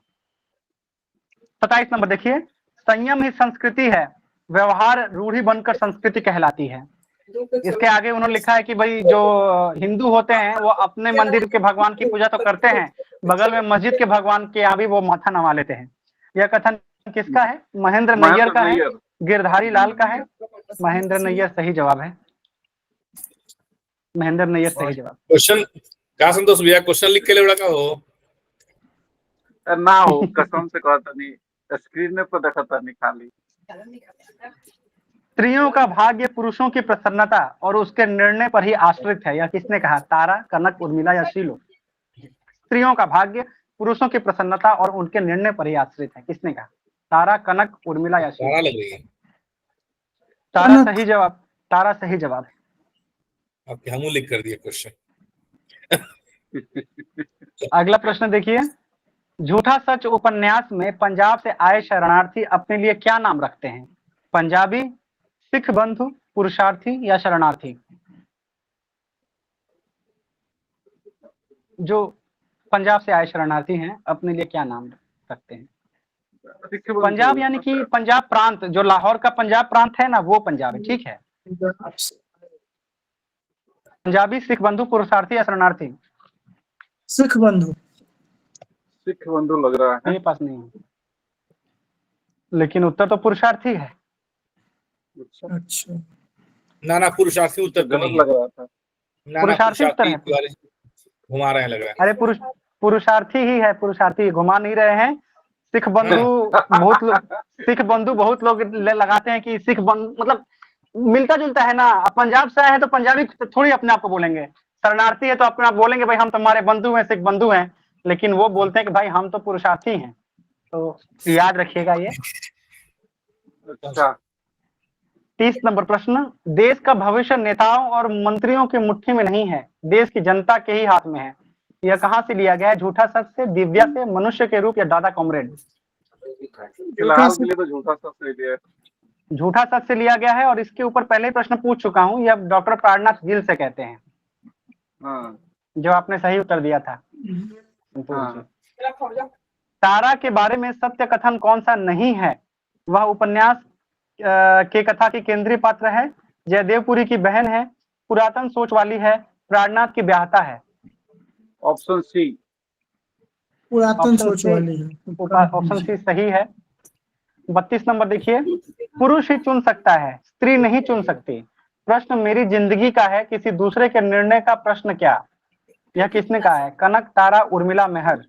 A: 27 नंबर देखिए, संयम ही संस्कृति है, व्यवहार रूढ़ी बनकर संस्कृति कहलाती है। इसके आगे उन्होंने लिखा है कि भाई जो हिंदू होते हैं वो अपने मंदिर के भगवान की पूजा तो करते हैं, बगल में मस्जिद के भगवान के यहाँ भी वो माथा नवा लेते हैं। यह कथन किसका है? महेंद्र नैयर का है,
B: नैयर।
A: गिरधारी लाल का है। महेंद्र नैयर सही जवाब है, महेंद्र नैयर सही जवाब।
D: क्वेश्चन क्या संतोष भैया, क्वेश्चन लिख के ले का हो
B: ना हो, कसम से कहता नहीं, स्क्रीन पर देखा था नहीं खाली।
A: स्त्रियों का भाग्य पुरुषों की प्रसन्नता और उसके निर्णय पर ही आश्रित है, यह किसने कहा? तारा, कनक, उर्मिला या शीलो? स्त्रियों का भाग्य पुरुषों की प्रसन्नता और उनके निर्णय पर ही आश्रित है, किसने कहा? तारा, कनक, उर्मिला या शीलो?
D: तारा लग रही है।
A: तारा सही जवाब, तारा सही जवाब।
D: आपके हमू लिख कर दिए क्वेश्चन।
A: अगला प्रश्न देखिए, झूठा सच उपन्यास में पंजाब से आए शरणार्थी अपने लिए क्या नाम रखते हैं? पंजाबी, सिख बंधु, पुरुषार्थी या शरणार्थी? जो पंजाब से आए शरणार्थी हैं अपने लिए क्या नाम रखते हैं? पंजाब यानी कि पंजाब प्रांत, जो लाहौर का पंजाब प्रांत है ना, वो पंजाब है, ठीक है। पंजाबी, सिख बंधु, पुरुषार्थी या शरणार्थी?
C: सिख बंधु।
B: सिख बंधु लग रहा है।
A: मेरे पास नहीं है, लेकिन उत्तर तो पुरुषार्थी है।
C: अच्छा,
D: ना पुरुषार्थी उत्तर तो नहीं
B: लग रहा था।
A: पुरुषार्थी उत्तर है,
D: घुमा रहे हैं लग रहा है।
A: अरे पुरुषार्थी ही है, पुरुषार्थी, घुमा नहीं रहे हैं। सिख बंधु बहुत लोग, सिख बंधु बहुत लोग लगाते हैं कि सिख बंधु मतलब मिलता जुलता है ना। पंजाब से आए हैं तो पंजाबी थोड़ी अपने आप को बोलेंगे, शरणार्थी है तो अपने आप बोलेंगे भाई हम तुम्हारे बंधु हैं, सिख बंधु हैं, लेकिन वो बोलते हैं कि भाई हम तो पुरुषार्थी हैं। तो याद रखिएगा ये।
B: अच्छा,
A: 30 नंबर प्रश्न, देश का भविष्य नेताओं और मंत्रियों की मुट्ठी में नहीं है, देश की जनता के ही हाथ में है। यह कहां से लिया गया है? झूठा सच से, दिव्या से, मनुष्य के रूप या दादा कॉमरेड?
B: फिलहाल के लिए तो झूठा सच ले लिया है।
A: झूठा सच से लिया गया है, और इसके ऊपर पहले ही प्रश्न पूछ चुका हूं। यह डॉक्टर प्राणनाथ गिल से कहते हैं, जो आपने सही उत्तर दिया था। तारा के बारे में सत्य कथन कौन सा नहीं है? वह उपन्यास के कथा की केंद्रीय पात्र है, जयदेवपुरी की बहन है, पुरातन सोच वाली है, प्राणनाथ की ब्याहता है?
B: ऑप्शन सी,
C: पुरातन सोच वाली है।
A: ऑप्शन सी सही है। 32 नंबर देखिए, पुरुष ही चुन सकता है, स्त्री नहीं चुन सकती। प्रश्न मेरी जिंदगी का है, किसी दूसरे के निर्णय का प्रश्न क्या? यह किसने कहा है? कनक, तारा, उर्मिला, मेहर?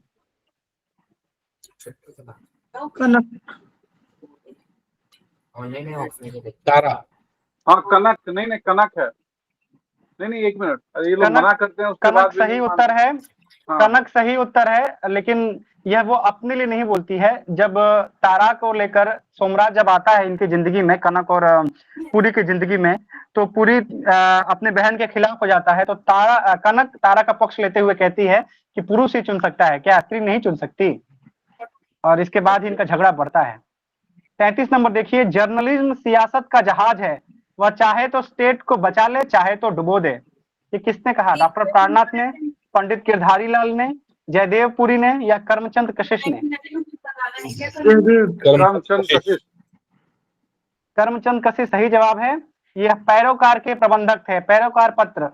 C: कनक।
D: तारा।
B: हाँ कनक, नहीं कनक है। नहीं एक मिनट, ये लोग मना करते हैं उसके बाद।
A: कनक सही उत्तर है। कनक सही उत्तर है, लेकिन यह वो अपने लिए नहीं बोलती है। जब तारा को लेकर सोमराज जब आता है इनकी जिंदगी में, कनक और पुरी की जिंदगी में, तो पुरी अपने बहन के खिलाफ हो जाता है। तो कनक तारा का पक्ष लेते हुए कहती है कि पुरुष ही चुन सकता है, क्या स्त्री नहीं चुन सकती? और इसके बाद इनका झगड़ा बढ़ता है। 33 नंबर देखिए, जर्नलिज्म सियासत का जहाज है, वह चाहे तो स्टेट को बचा ले, चाहे तो डुबो दे। ये किसने कहा? डॉक्टर प्राणनाथ ने, पंडित गिरधारी लाल ने, जयदेवपुरी ने या करमचंद कशिश ने? करमचंद कशिश सही जवाब है। यह पैरोकार के प्रबंधक थे, पैरोकार पत्र।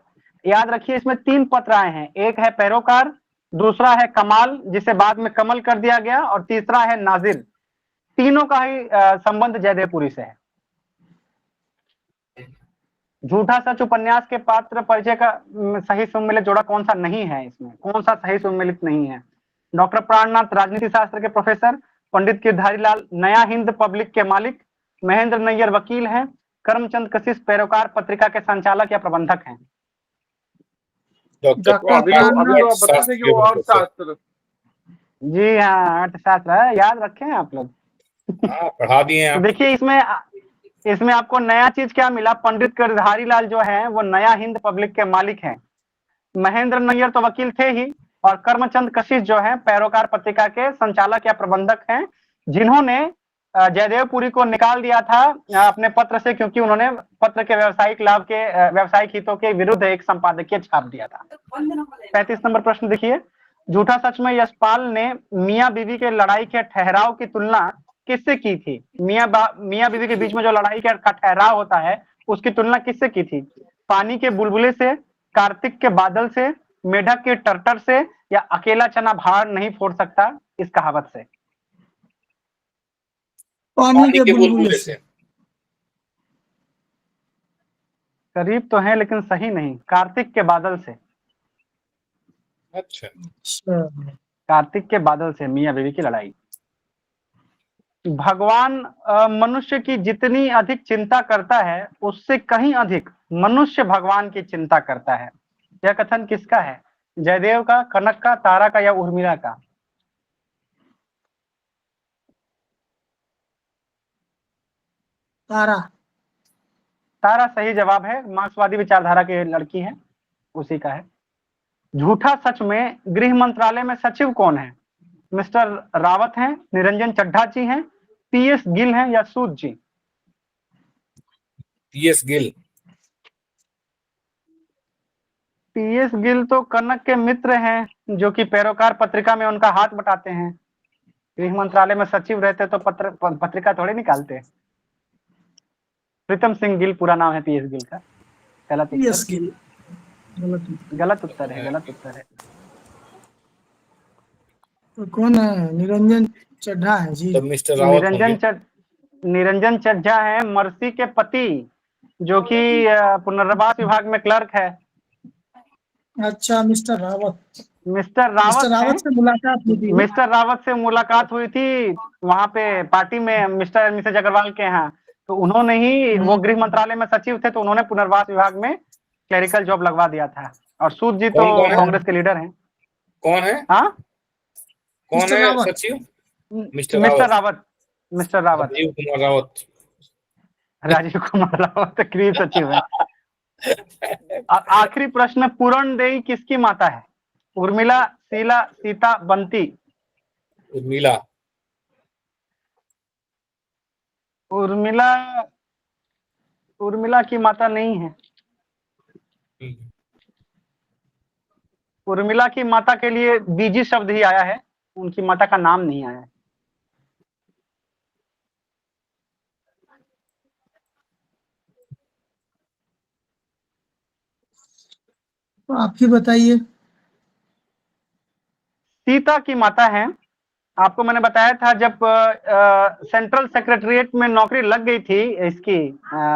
A: याद रखिए इसमें 3 पत्र आए हैं, एक है पैरोकार, दूसरा है कमाल जिसे बाद में कमल कर दिया गया, और तीसरा है नाजिर। तीनों का ही संबंध जयदेवपुरी से है। झूठा सच उपन्यास के पात्र परिचय का सही सुमेलित जोड़ा कौन सा नहीं है? इसमें कौन सा सही सुमेलित नहीं है? डॉक्टर प्राणनाथ राजनीति शास्त्र के प्रोफेसर, पंडित गिरधारी लाल नया हिंद पब्लिक के मालिक, महेंद्र नैयर वकील हैं, करमचंद कशिश पैरोकार पत्रिका के संचालक या प्रबंधक हैं? जी हाँ, अर्थशास्त्र है, याद रखें आप लोग।
D: पढ़ा दिए आप।
A: तो देखिए इसमें आपको नया चीज क्या मिला? पंडित गिरधारी लाल जो है वो नया हिंद पब्लिक के मालिक हैं, महेंद्र नैयर तो वकील थे ही, और करमचंद कशिश जो है पैरोकार पत्रिका के संचालक या प्रबंधक हैं, जिन्होंने जयदेवपुरी को निकाल दिया था अपने पत्र से, क्योंकि उन्होंने पत्र के व्यावसायिक लाभ के व्यावसायिक हितों के विरुद्ध एक संपादकीय छाप दिया था। 35 नंबर प्रश्न देखिए, झूठा सच में यशपाल ने मियां बीवी के लड़ाई के ठहराव की तुलना किससे की थी? मियां बीवी के बीच में जो लड़ाई का ठहराव होता है उसकी तुलना किससे की थी? पानी के बुलबुले से, कार्तिक के बादल से, मेढक के टर्टर से या अकेला चना भार नहीं फोड़ सकता इस कहावत से?
C: पानी के बुलबुले से।
A: करीब तो है लेकिन सही नहीं। कार्तिक के बादल से।
D: अच्छा,
C: अच्छा,
A: कार्तिक के बादल से मियां बीवी की लड़ाई। भगवान मनुष्य की जितनी अधिक चिंता करता है उससे कहीं अधिक मनुष्य भगवान की चिंता करता है। यह कथन किसका है? जयदेव का, कनक का, तारा का या उर्मिला का?
C: तारा।
A: तारा सही जवाब है। मार्क्सवादी विचारधारा की लड़की है, उसी का है। झूठा सच में गृह मंत्रालय में सचिव कौन है? मिस्टर रावत हैं, निरंजन चड्ढा जी हैं, पीएस गिल हैं या सूद जी?
D: पीएस गिल।
A: पीएस गिल तो कनक के मित्र हैं, जो कि पैरोकार पत्रिका में उनका हाथ बटाते हैं। गृह मंत्रालय में सचिव रहते तो पत्रिका थोड़े निकालते। प्रीतम सिंह गिल पूरा नाम है पीएस गिल का। गलत
C: पीएस
A: उत्तर।
C: गिल।
A: गलत उत्तर है, गलत उत्तर है।
C: तो कौन है? निरंजन चड्ढा है जी।
D: तो मिस्टर रावत होंगे।
A: निरंजन चड्ढा है, मर्सी के पति, जो कि पुनर्वास विभाग में क्लर्क है।
C: अच्छा, मिस्टर रावत।
A: मिस्टर रावत
C: से मुलाकात हुई थी।
A: मिस्टर रावत से मुलाकात हुई थी वहां पे पार्टी में मिस्टर और मिसेज अग्रवाल के यहाँ। तो उन्होंने ही, वो गृह मंत्रालय में सचिव थे तो उन्होंने पुनर्वास विभाग में क्लरिकल जॉब लगवा दिया था। और सूद जी तो
D: कौन है?
A: कांग्रेस के लीडर हैं।
D: कौन है?
A: हाँ,
D: कौन है सचिव?
A: मिस्टर रावत। मिस्टर रावत,
D: राजीव कुमार रावत।
A: राजीव कुमार रावत गृह सचिव है। आखिरी प्रश्न, पूरणदेई किसकी माता है? उर्मिला, शीला, सीता, बंती?
D: उर्मिला।
A: उर्मिला की माता नहीं है। उर्मिला की माता के लिए बीजी शब्द ही आया है, उनकी माता का नाम नहीं आया है।
C: तो आप ही बताइए।
A: सीता की माता है। आपको मैंने बताया था जब सेंट्रल सेक्रेटरिएट में नौकरी लग गई थी इसकी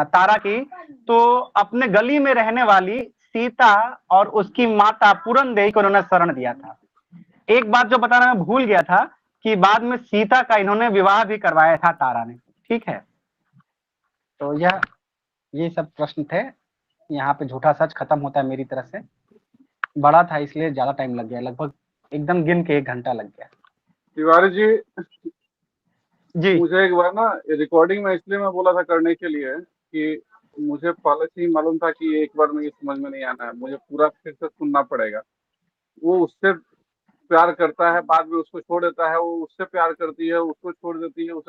A: तारा की, तो अपने गली में रहने वाली सीता और उसकी माता पूरणदेई को उन्होंने शरण दिया था। एक बात जो बताना मैं भूल गया था कि बाद में सीता का इन्होंने विवाह भी करवाया था तारा ने। ठीक है, तो ये सब प्रश्न थे। यहाँ पे झूठा सच खत्म होता है मेरी तरफ से। बड़ा था इसलिए ज्यादा टाइम लग गया, लगभग एकदम गिन के 1 घंटा लग गया।
B: तिवारी जी,
A: जी,
B: मुझे एक बार ना रिकॉर्डिंग में इसलिए मैं बोला था करने के लिए कि मुझे पहले से ही मालूम था कि एक बार में ये समझ में नहीं आना है, मुझे पूरा फिर से सुनना पड़ेगा। वो उससे प्यार करता है, बाद में उसको छोड़ देता है, वो उससे प्यार करती है, उसको छोड़ देती है, उसे